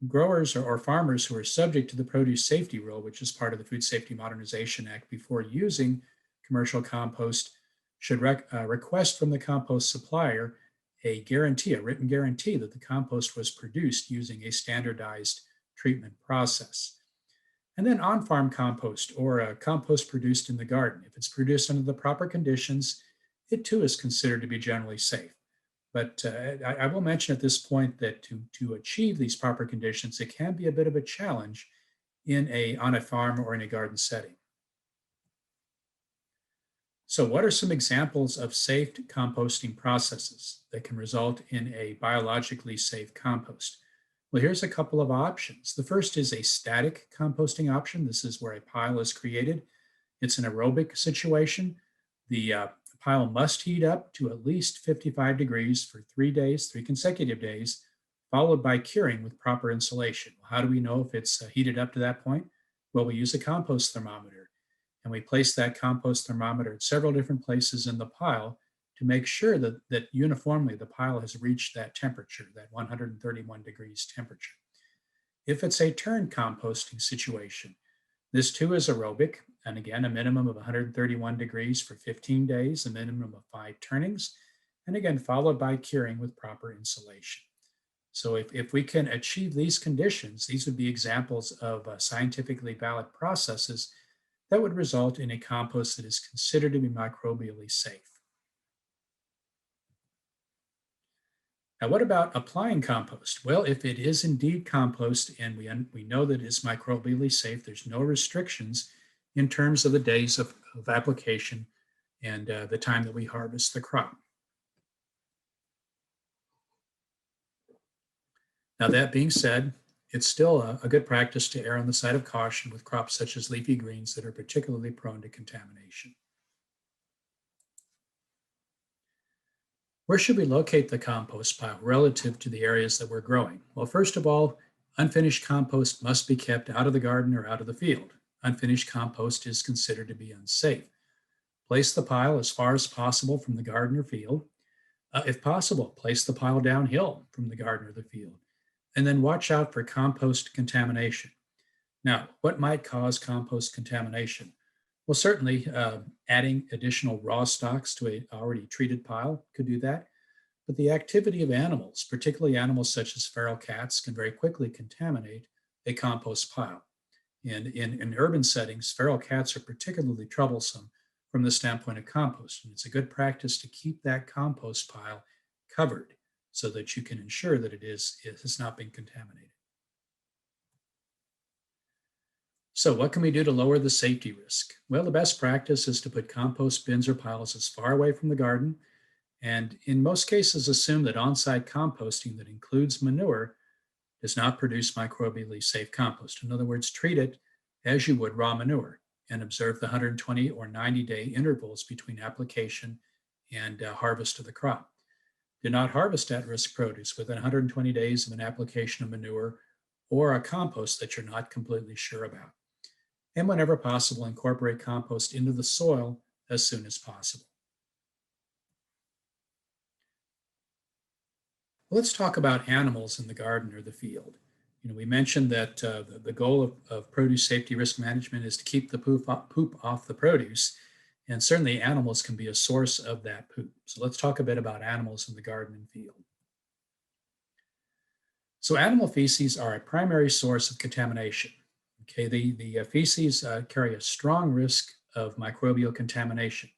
growers or farmers who are subject to the produce safety rule, which is part of the Food Safety Modernization Act, before using commercial compost should request from the compost supplier a guarantee, a written guarantee that the compost was produced using a standardized treatment process. And then on-farm compost or a compost produced in the garden. If it's produced under the proper conditions, it too is considered to be generally safe. But I will mention at this point that to achieve these proper conditions, it can be a bit of a challenge on a farm or in a garden setting. So what are some examples of safe composting processes that can result in a biologically safe compost? Well, here's a couple of options. The first is a static composting option. This is where a pile is created. It's an aerobic situation. The pile must heat up to at least 55 degrees for 3 days, 3 consecutive days, followed by curing with proper insulation. Well, how do we know if it's heated up to that point? Well, we use a compost thermometer, and we place that compost thermometer at several different places in the pile to make sure that uniformly the pile has reached that temperature, that 131 degrees temperature. If it's a turn composting situation, this too is aerobic, and again, a minimum of 131 degrees for 15 days, a minimum of 5 turnings, and again, followed by curing with proper insulation. So if we can achieve these conditions, these would be examples of scientifically valid processes that would result in a compost that is considered to be microbially safe. Now, what about applying compost? Well, if it is indeed compost and we know that it's microbially safe, there's no restrictions in terms of the days of application and the time that we harvest the crop. Now, that being said, it's still a good practice to err on the side of caution with crops such as leafy greens that are particularly prone to contamination. Where should we locate the compost pile relative to the areas that we're growing? Well, first of all, unfinished compost must be kept out of the garden or out of the field. Unfinished compost is considered to be unsafe. Place the pile as far as possible from the garden or field. If possible, place the pile downhill from the garden or the field. And then watch out for compost contamination. Now, what might cause compost contamination? Well, certainly adding additional raw stocks to an already treated pile could do that. But the activity of animals, particularly animals such as feral cats, can very quickly contaminate a compost pile. And in urban settings, feral cats are particularly troublesome from the standpoint of compost. And it's a good practice to keep that compost pile covered so that you can ensure that it has not been contaminated. So what can we do to lower the safety risk? Well, the best practice is to put compost bins or piles as far away from the garden, and in most cases assume that on-site composting that includes manure does not produce microbially safe compost. In other words, treat it as you would raw manure and observe the 120 or 90-day intervals between application and harvest of the crop. Do not harvest at-risk produce within 120 days of an application of manure or a compost that you're not completely sure about. And whenever possible, incorporate compost into the soil as soon as possible. Let's talk about animals in the garden or the field. We mentioned that the goal of produce safety risk management is to keep the poop off the produce, and certainly animals can be a source of that poop. So let's talk a bit about animals in the garden and field. So animal feces are a primary source of contamination. Okay, the feces carry a strong risk of microbial contamination,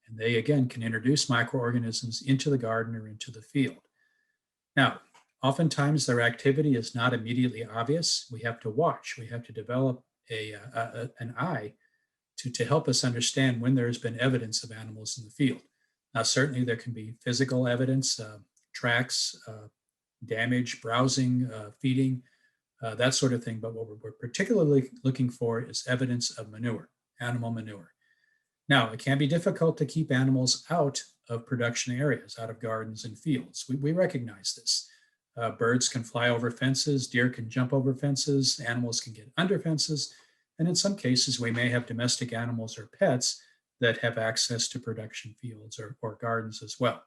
and they again can introduce microorganisms into the garden or into the field. Now, oftentimes their activity is not immediately obvious. We have to watch. We have to develop an eye to help us understand when there has been evidence of animals in the field. Now, certainly there can be physical evidence, tracks, damage, browsing, feeding, that sort of thing. But what we're particularly looking for is evidence of manure, animal manure. Now, it can be difficult to keep animals out of production areas, out of gardens and fields. We recognize this. Birds can fly over fences, deer can jump over fences, animals can get under fences, and in some cases, we may have domestic animals or pets that have access to production fields or gardens as well.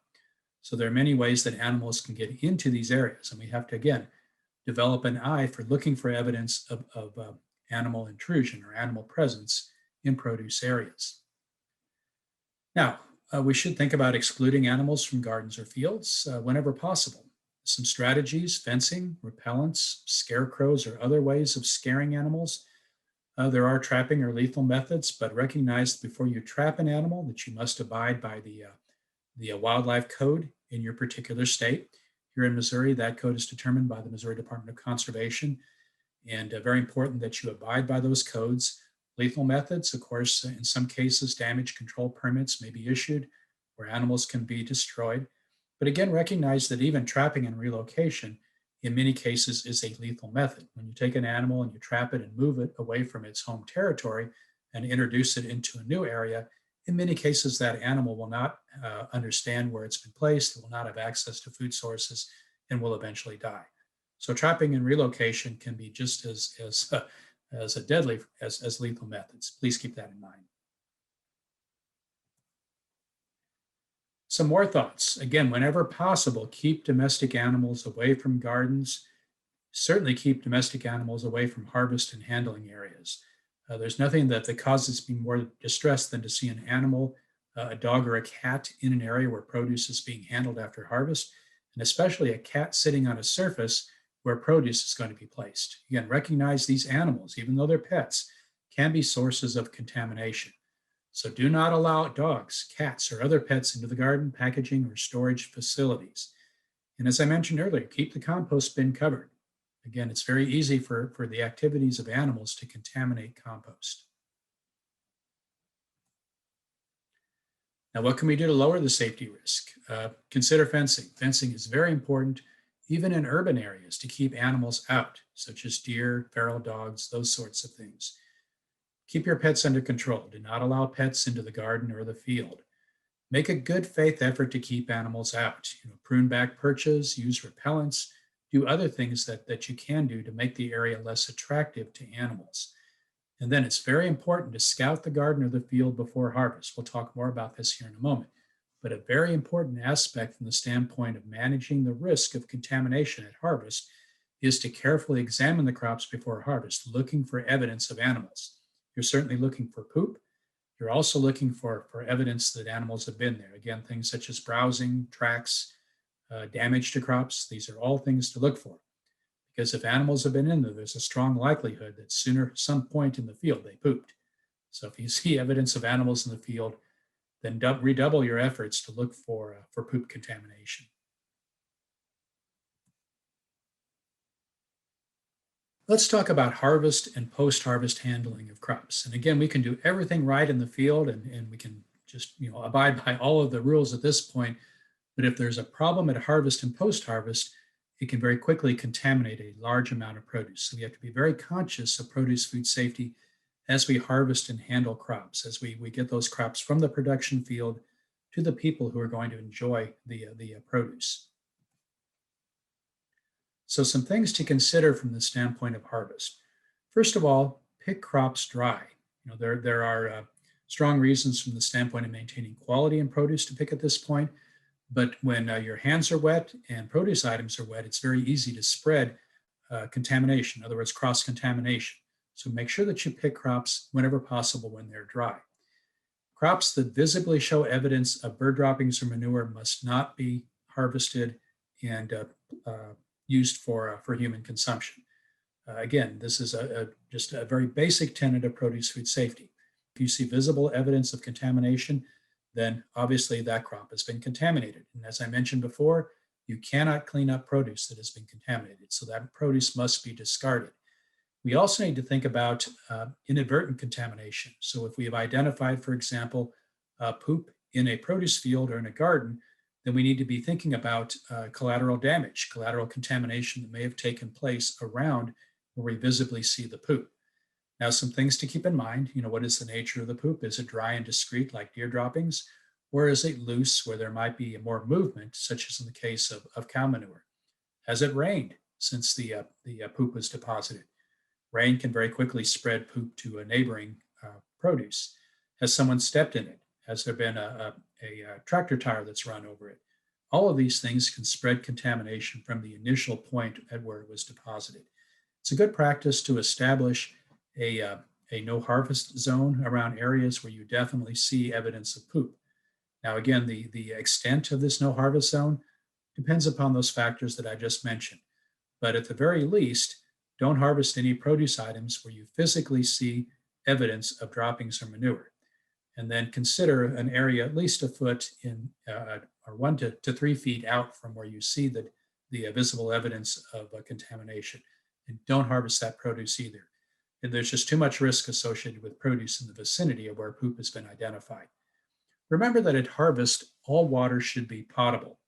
So there are many ways that animals can get into these areas, and we have to, again, develop an eye for looking for evidence of animal intrusion or animal presence in produce areas. Now, we should think about excluding animals from gardens or fields whenever possible. Some strategies: fencing, repellents, scarecrows, or other ways of scaring animals. There are trapping or lethal methods, but recognize before you trap an animal that you must abide by the wildlife code in your particular state. Here in Missouri, that code is determined by the Missouri Department of Conservation, and very important that you abide by those codes. Lethal methods, of course, in some cases, damage control permits may be issued where animals can be destroyed. But again, recognize that even trapping and relocation in many cases is a lethal method. When you take an animal and you trap it and move it away from its home territory and introduce it into a new area, in many cases that animal will not understand where it's been placed, it will not have access to food sources, and will eventually die. So trapping and relocation can be just as a deadly as lethal methods. Please keep that in mind. Some more thoughts. Again, whenever possible, keep domestic animals away from gardens. Certainly keep domestic animals away from harvest and handling areas. There's nothing that causes me more distress than to see an animal, a dog or a cat, in an area where produce is being handled after harvest, and especially a cat sitting on a surface where produce is going to be placed. Again, recognize these animals, even though they're pets, can be sources of contamination. So do not allow dogs, cats, or other pets into the garden, packaging, or storage facilities. And as I mentioned earlier, keep the compost bin covered. Again, it's very easy for the activities of animals to contaminate compost. Now, what can we do to lower the safety risk? Consider fencing. Fencing is very important, even in urban areas, to keep animals out, such as deer, feral dogs, those sorts of things. Keep your pets under control. Do not allow pets into the garden or the field. Make a good faith effort to keep animals out. Prune back perches, use repellents, do other things that you can do to make the area less attractive to animals. And then it's very important to scout the garden or the field before harvest. We'll talk more about this here in a moment. But a very important aspect from the standpoint of managing the risk of contamination at harvest is to carefully examine the crops before harvest, looking for evidence of animals. You're certainly looking for poop. You're also looking for evidence that animals have been there. Again, things such as browsing, tracks, damage to crops. These are all things to look for. Because if animals have been in there, there's a strong likelihood that sooner, some point in the field, they pooped. So if you see evidence of animals in the field, then redouble your efforts to look for poop contamination. Let's talk about harvest and post-harvest handling of crops. And again, we can do everything right in the field and we can just abide by all of the rules at this point. But if there's a problem at harvest and post-harvest, it can very quickly contaminate a large amount of produce. So we have to be very conscious of produce food safety as we harvest and handle crops, as we get those crops from the production field to the people who are going to enjoy the produce. So some things to consider from the standpoint of harvest. First of all, pick crops dry. There are strong reasons from the standpoint of maintaining quality in produce to pick at this point. But when your hands are wet and produce items are wet, it's very easy to spread contamination, in other words, cross-contamination. So make sure that you pick crops whenever possible when they're dry. Crops that visibly show evidence of bird droppings or manure must not be harvested and used for human consumption. Again, this is just a very basic tenet of produce food safety. If you see visible evidence of contamination, then obviously that crop has been contaminated. And as I mentioned before, you cannot clean up produce that has been contaminated. So that produce must be discarded. We also need to think about inadvertent contamination. So if we have identified, for example, poop in a produce field or in a garden, then we need to be thinking about collateral damage, collateral contamination that may have taken place around where we visibly see the poop. Now, some things to keep in mind, what is the nature of the poop? Is it dry and discrete like deer droppings? Or is it loose where there might be more movement, such as in the case of cow manure? Has it rained since the poop was deposited? Rain can very quickly spread poop to a neighboring produce. Has someone stepped in it? Has there been a tractor tire that's run over it? All of these things can spread contamination from the initial point at where it was deposited. It's a good practice to establish a no harvest zone around areas where you definitely see evidence of poop. Now, again, the extent of this no harvest zone depends upon those factors that I just mentioned. But at the very least, don't harvest any produce items where you physically see evidence of droppings or manure. And then consider an area at least a foot in or 1 to 3 feet out from where you see the visible evidence of contamination. And don't harvest that produce either. And there's just too much risk associated with produce in the vicinity of where poop has been identified. Remember that at harvest, all water should be potable.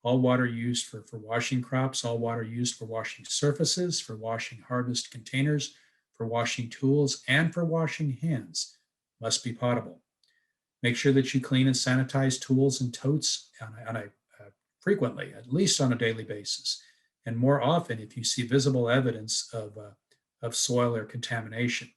All water used for washing crops, all water used for washing surfaces, for washing harvest containers, for washing tools, and for washing hands must be potable. Make sure that you clean and sanitize tools and totes frequently, at least on a daily basis, and more often if you see visible evidence of soil or contamination.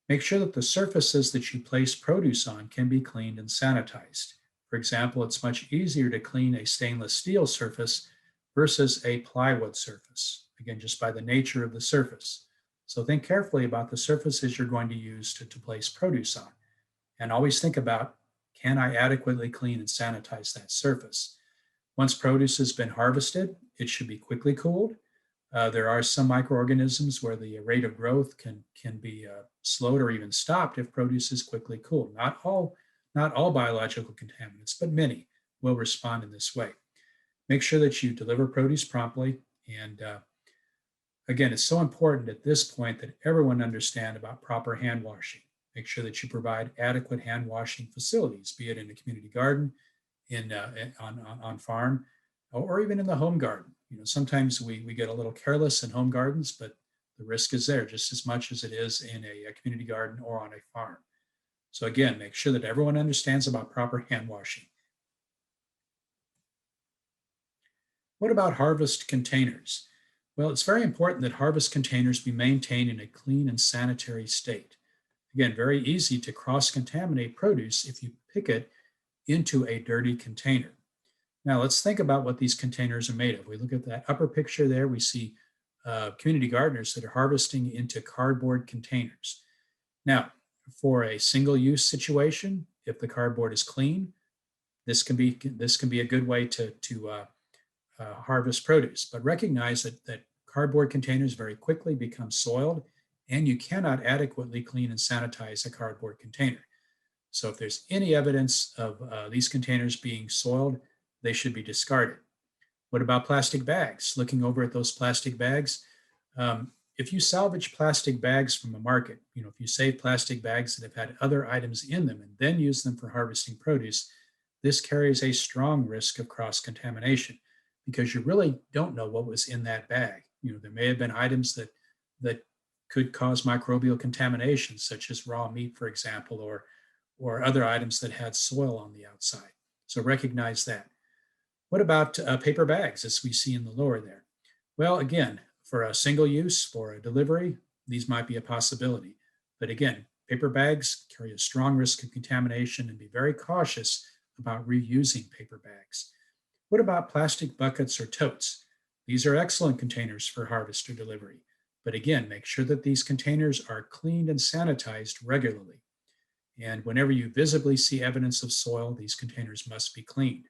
Make sure that the surfaces that you place produce on can be cleaned and sanitized. For example, it's much easier to clean a stainless steel surface versus a plywood surface, again, just by the nature of the surface. So think carefully about the surfaces you're going to use to place produce on. And always think about, can I adequately clean and sanitize that surface? Once produce has been harvested, it should be quickly cooled. There are some microorganisms where the rate of growth can be slowed or even stopped if produce is quickly cooled. Not all biological contaminants, but many will respond in this way. Make sure that you deliver produce promptly. And again, it's so important at this point that everyone understand about proper hand washing. Make sure that you provide adequate hand washing facilities, be it in a community garden, on farm, or even in the home garden. Sometimes we get a little careless in home gardens, but the risk is there just as much as it is in a community garden or on a farm. So again, make sure that everyone understands about proper hand washing. What about harvest containers? Well, it's very important that harvest containers be maintained in a clean and sanitary state. Again, very easy to cross-contaminate produce if you pick it into a dirty container. Now let's think about what these containers are made of. We look at that upper picture there, we see community gardeners that are harvesting into cardboard containers. Now, for a single-use situation, if the cardboard is clean, this can be a good way to harvest produce. But recognize that cardboard containers very quickly become soiled, and you cannot adequately clean and sanitize a cardboard container. So if there's any evidence of these containers being soiled, they should be discarded. What about plastic bags? Looking over at those plastic bags, if you salvage plastic bags from a market, if you save plastic bags that have had other items in them and then use them for harvesting produce, this carries a strong risk of cross-contamination because you really don't know what was in that bag. There may have been items that could cause microbial contamination, such as raw meat, for example, or other items that had soil on the outside. So recognize that. What about paper bags, as we see in the lower there? Well, again, for a single use, for a delivery, these might be a possibility. But again, paper bags carry a strong risk of contamination, and be very cautious about reusing paper bags. What about plastic buckets or totes? These are excellent containers for harvest or delivery. But again, make sure that these containers are cleaned and sanitized regularly. And whenever you visibly see evidence of soil, these containers must be cleaned.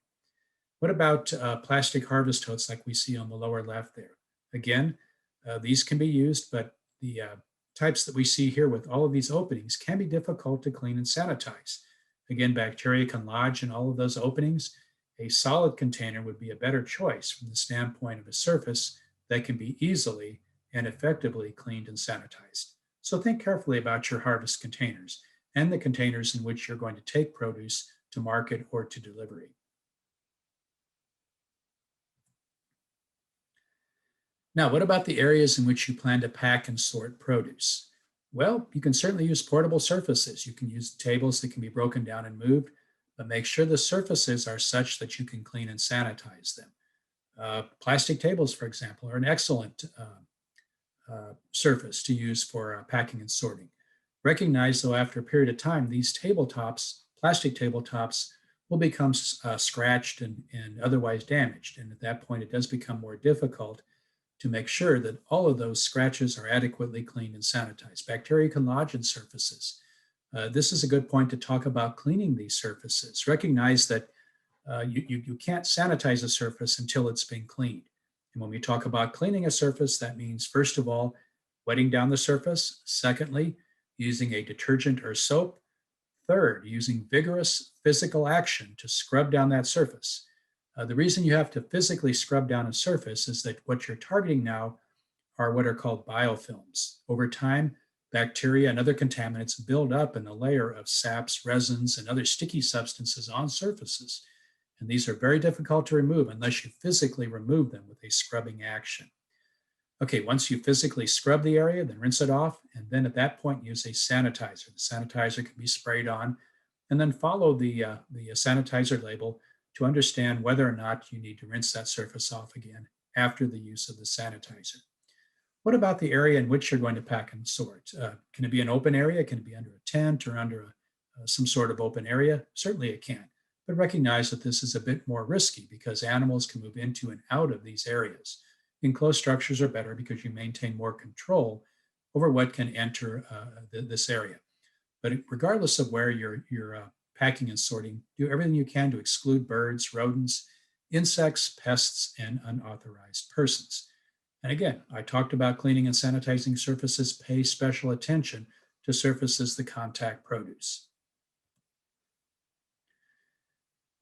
What about plastic harvest totes like we see on the lower left there? Again, these can be used, but the types that we see here with all of these openings can be difficult to clean and sanitize. Again, bacteria can lodge in all of those openings. A solid container would be a better choice from the standpoint of a surface that can be easily and effectively cleaned and sanitized. So think carefully about your harvest containers and the containers in which you're going to take produce to market or to delivery. Now, what about the areas in which you plan to pack and sort produce? Well, you can certainly use portable surfaces. You can use tables that can be broken down and moved, but make sure the surfaces are such that you can clean and sanitize them. Plastic tables, for example, are an excellent surface to use for packing and sorting. Recognize, though, after a period of time, these tabletops, plastic tabletops, will become scratched and otherwise damaged. And at that point, it does become more difficult to make sure that all of those scratches are adequately cleaned and sanitized. Bacteria can lodge in surfaces. This is a good point to talk about cleaning these surfaces. Recognize that you can't sanitize a surface until it's been cleaned. And when we talk about cleaning a surface, that means, first of all, wetting down the surface. Secondly, using a detergent or soap. Third, using vigorous physical action to scrub down that surface. The reason you have to physically scrub down a surface is that what you're targeting now are what are called biofilms. Over time, bacteria and other contaminants build up in a layer of saps, resins, and other sticky substances on surfaces. And these are very difficult to remove unless you physically remove them with a scrubbing action. Okay, once you physically scrub the area, then rinse it off, and then at that point use a sanitizer. The sanitizer can be sprayed on, and then follow the sanitizer label to understand whether or not you need to rinse that surface off again after the use of the sanitizer. What about the area in which you're going to pack and sort? Can it be an open area? Can it be under a tent or under some sort of open area? Certainly it can, but recognize that this is a bit more risky because animals can move into and out of these areas. Enclosed structures are better because you maintain more control over what can enter this area. But regardless of where you're packing and sorting, do everything you can to exclude birds, rodents, insects, pests, and unauthorized persons. And again, I talked about cleaning and sanitizing surfaces. Pay special attention to surfaces that contact produce.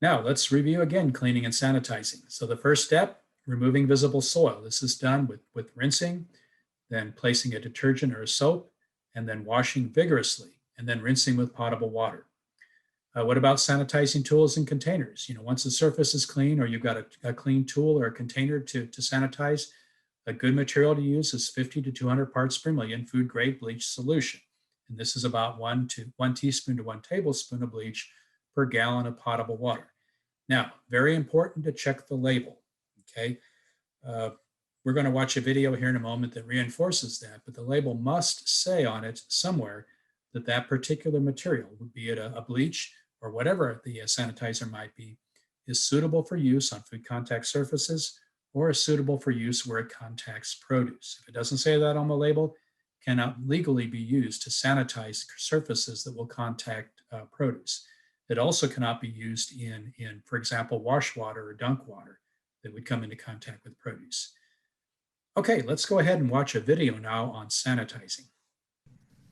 Now let's review again cleaning and sanitizing. So the first step, removing visible soil. This is done with rinsing, then placing a detergent or a soap, and then washing vigorously, and then rinsing with potable water. What about sanitizing tools and containers? Once the surface is clean or you've got a clean tool or a container to sanitize, a good material to use is 50 to 200 parts per million food grade bleach solution. And this is about 1 teaspoon to 1 tablespoon of bleach per gallon of potable water. Now, very important to check the label. Okay, we're going to watch a video here in a moment that reinforces that, but the label must say on it somewhere that that particular material, be it a bleach or whatever the sanitizer might be, is suitable for use on food contact surfaces or is suitable for use where it contacts produce. If it doesn't say that on the label, it cannot legally be used to sanitize surfaces that will contact produce. It also cannot be used in, for example, wash water or dunk water that would come into contact with produce. Okay, let's go ahead and watch a video now on sanitizing.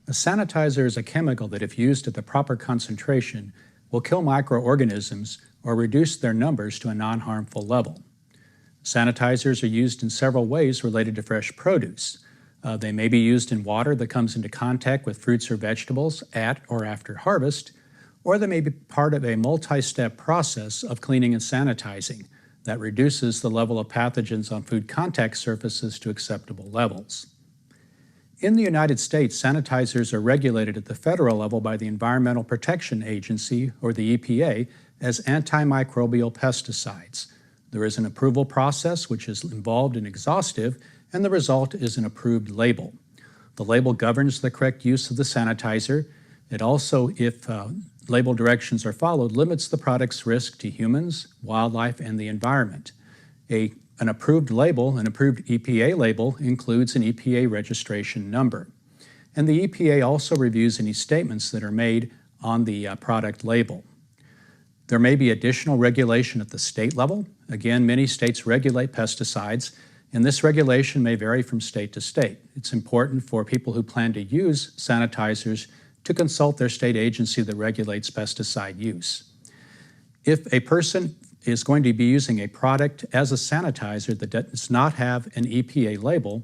A sanitizer is a chemical that, if used at the proper concentration, will kill microorganisms or reduce their numbers to a non-harmful level. Sanitizers are used in several ways related to fresh produce. They may be used in water that comes into contact with fruits or vegetables at or after harvest, or they may be part of a multi-step process of cleaning and sanitizing that reduces the level of pathogens on food contact surfaces to acceptable levels. In the United States, sanitizers are regulated at the federal level by the Environmental Protection Agency, or the EPA, as antimicrobial pesticides. There is an approval process which is involved and exhaustive, and the result is an approved label. The label governs the correct use of the sanitizer. It also, if label directions are followed, limits the product's risk to humans, wildlife, and the environment. An approved label, an approved EPA label, includes an EPA registration number. And the EPA also reviews any statements that are made on the product label. There may be additional regulation at the state level. Again, many states regulate pesticides, and this regulation may vary from state to state. It's important for people who plan to use sanitizers to consult their state agency that regulates pesticide use. If a person is going to be using a product as a sanitizer that does not have an EPA label,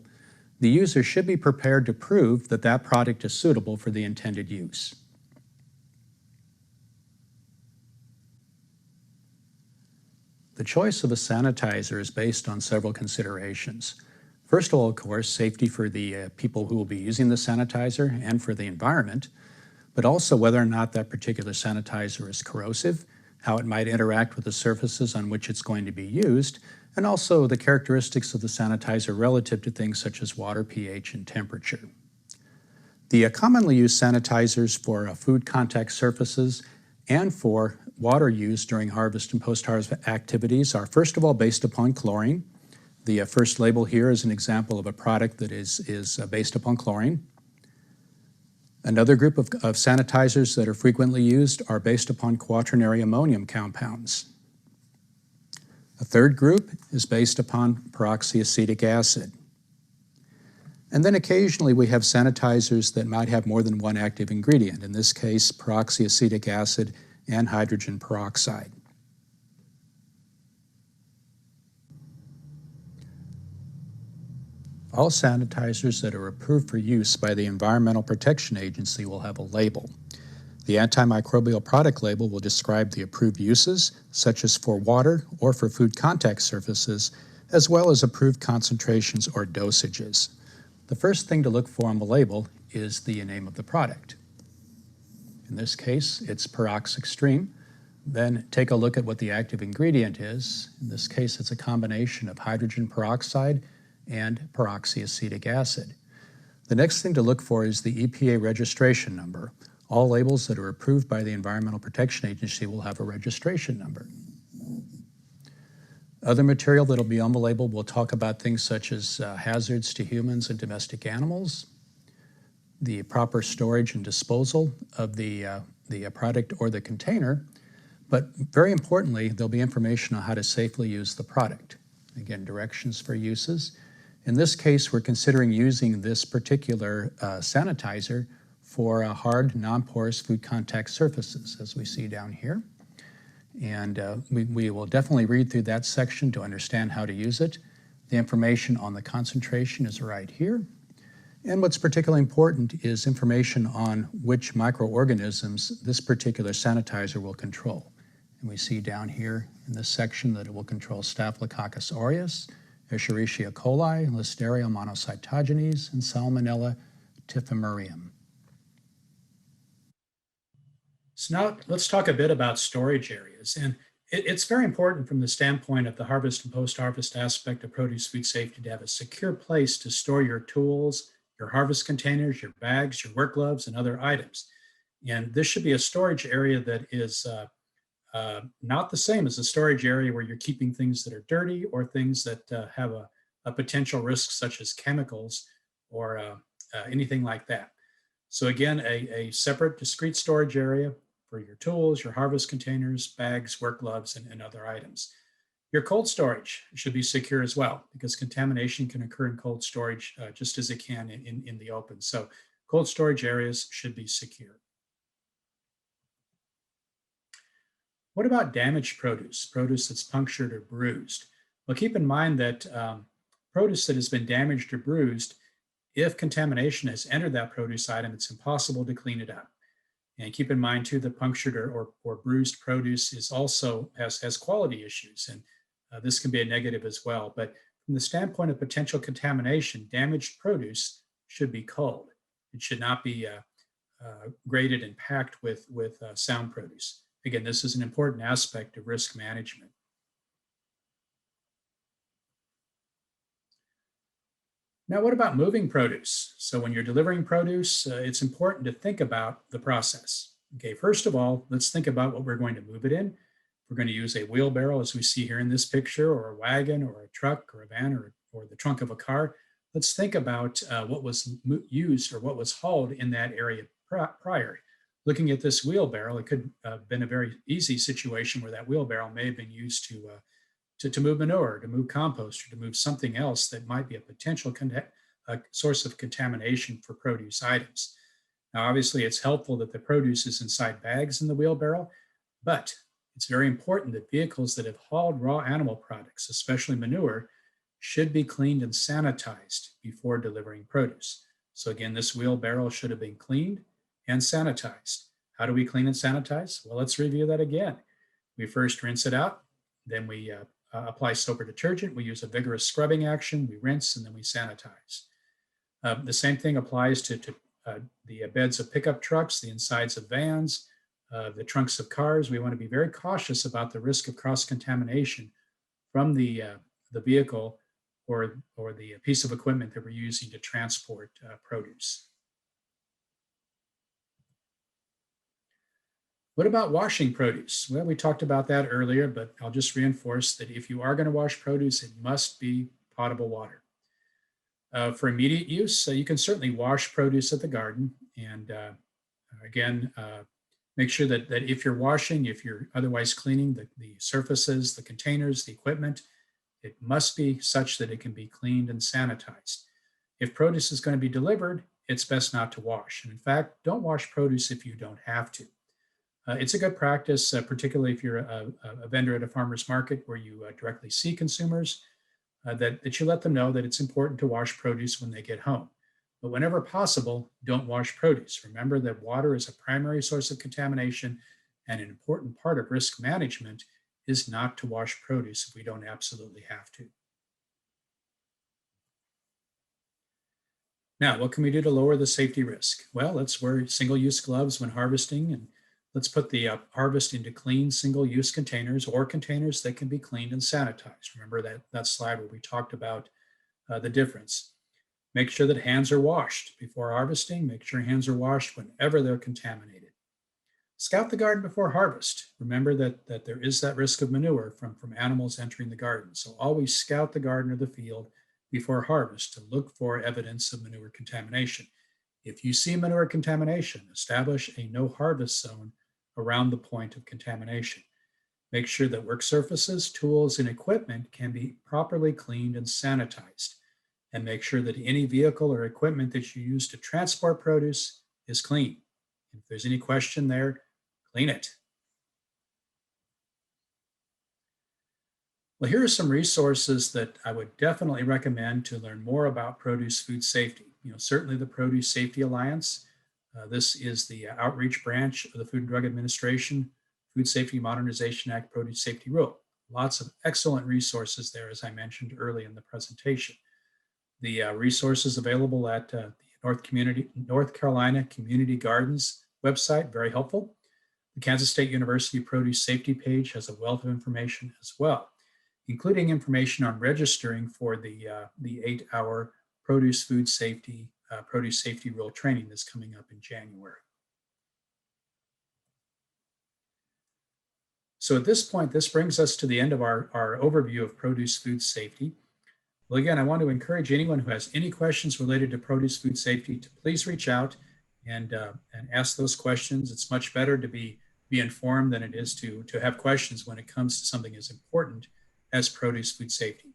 the user should be prepared to prove that that product is suitable for the intended use. The choice of a sanitizer is based on several considerations. First of all, of course, safety for the people who will be using the sanitizer and for the environment, but also whether or not that particular sanitizer is corrosive, how it might interact with the surfaces on which it's going to be used, and also the characteristics of the sanitizer relative to things such as water pH and temperature. The commonly used sanitizers for food contact surfaces and for water use during harvest and post-harvest activities are, first of all, based upon chlorine. The first label here is an example of a product that is based upon chlorine. Another group of sanitizers that are frequently used are based upon quaternary ammonium compounds. A third group is based upon peroxyacetic acid. And then occasionally we have sanitizers that might have more than one active ingredient, in this case peroxyacetic acid and hydrogen peroxide. All sanitizers that are approved for use by the Environmental Protection Agency will have a label. The antimicrobial product label will describe the approved uses, such as for water or for food contact surfaces, as well as approved concentrations or dosages. The first thing to look for on the label is the name of the product. In this case, it's Perox Extreme. Then take a look at what the active ingredient is. In this case, it's a combination of hydrogen peroxide and peroxyacetic acid. The next thing to look for is the EPA registration number. All labels that are approved by the Environmental Protection Agency will have a registration number. Other material that will be on the label will talk about things such as hazards to humans and domestic animals, the proper storage and disposal of the product or the container, but very importantly, there'll be information on how to safely use the product. Again, directions for uses. In this case, we're considering using this particular sanitizer for hard, non-porous food contact surfaces, as we see down here. And we will definitely read through that section to understand how to use it. The information on the concentration is right here. And what's particularly important is information on which microorganisms this particular sanitizer will control. And we see down here in this section that it will control Staphylococcus aureus, Escherichia coli, Listeria monocytogenes, and Salmonella typhimurium. So now let's talk a bit about storage areas. And it's very important from the standpoint of the harvest and post-harvest aspect of produce food safety to have a secure place to store your tools, your harvest containers, your bags, your work gloves, and other items. And this should be a storage area that is not the same as a storage area where you're keeping things that are dirty or things that have a potential risk such as chemicals or anything like that. So again, a separate discrete storage area for your tools, your harvest containers, bags, work gloves, and other items. Your cold storage should be secure as well, because contamination can occur in cold storage just as it can in the open. So cold storage areas should be secure. What about damaged produce, produce that's punctured or bruised? Well, keep in mind that produce that has been damaged or bruised, if contamination has entered that produce item, it's impossible to clean it up. And keep in mind too, that punctured or bruised produce is also has quality issues, and this can be a negative as well. But from the standpoint of potential contamination, damaged produce should be culled. It should not be graded and packed with sound produce. Again, this is an important aspect of risk management. Now, what about moving produce? So when you're delivering produce, it's important to think about the process. Okay, first of all, let's think about what we're going to move it in. We're going to use a wheelbarrow, as we see here in this picture, or a wagon, or a truck, or a van, or the trunk of a car. Let's think about what was used or what was hauled in that area prior. Looking at this wheelbarrow, it could have been a very easy situation where that wheelbarrow may have been used to move manure, to move compost, or to move something else that might be a potential source of contamination for produce items. Now, obviously, it's helpful that the produce is inside bags in the wheelbarrow, but it's very important that vehicles that have hauled raw animal products, especially manure, should be cleaned and sanitized before delivering produce. So again, this wheelbarrow should have been cleaned and sanitized. How do we clean and sanitize? Well, let's review that again. We first rinse it out, then we apply soap or detergent. We use a vigorous scrubbing action. We rinse and then we sanitize. The same thing applies to the beds of pickup trucks, the insides of vans, the trunks of cars. We want to be very cautious about the risk of cross-contamination from the vehicle or the piece of equipment that we're using to transport produce. What about washing produce? Well, we talked about that earlier, but I'll just reinforce that if you are going to wash produce, it must be potable water. For immediate use, you can certainly wash produce at the garden. And again, make sure that if you're washing, if you're otherwise cleaning the surfaces, the containers, the equipment, it must be such that it can be cleaned and sanitized. If produce is going to be delivered, it's best not to wash. And in fact, don't wash produce if you don't have to. It's a good practice, particularly if you're a vendor at a farmer's market where you directly see consumers, that you let them know that it's important to wash produce when they get home. But whenever possible, don't wash produce. Remember that water is a primary source of contamination, and an important part of risk management is not to wash produce if we don't absolutely have to. Now, what can we do to lower the safety risk? Well, let's wear single-use gloves when harvesting, and let's put the harvest into clean single-use containers or containers that can be cleaned and sanitized. Remember that slide where we talked about the difference. Make sure that hands are washed before harvesting. Make sure hands are washed whenever they're contaminated. Scout the garden before harvest. Remember that there is that risk of manure from animals entering the garden. So always scout the garden or the field before harvest to look for evidence of manure contamination. If you see manure contamination, establish a no harvest zone around the point of contamination. Make sure that work surfaces, tools, and equipment can be properly cleaned and sanitized. And make sure that any vehicle or equipment that you use to transport produce is clean. If there's any question there, clean it. Well, here are some resources that I would definitely recommend to learn more about produce food safety. Certainly the Produce Safety Alliance. This is the outreach branch of the Food and Drug Administration, Food Safety Modernization Act Produce Safety Rule. Lots of excellent resources there, as I mentioned early in the presentation. The resources available at the North Carolina Community Gardens website, very helpful. The Kansas State University Produce Safety page has a wealth of information as well, including information on registering for the 8-hour produce safety rule training that's coming up in January. So at this point, this brings us to the end of our overview of produce food safety. Well, again, I want to encourage anyone who has any questions related to produce food safety to please reach out and ask those questions. It's much better to be informed than it is to have questions when it comes to something as important as produce food safety.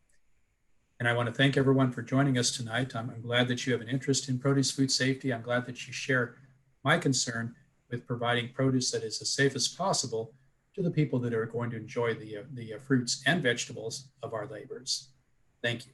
And I want to thank everyone for joining us tonight. I'm glad that you have an interest in produce food safety. I'm glad that you share my concern with providing produce that is as safe as possible to the people that are going to enjoy the fruits and vegetables of our labors. Thank you.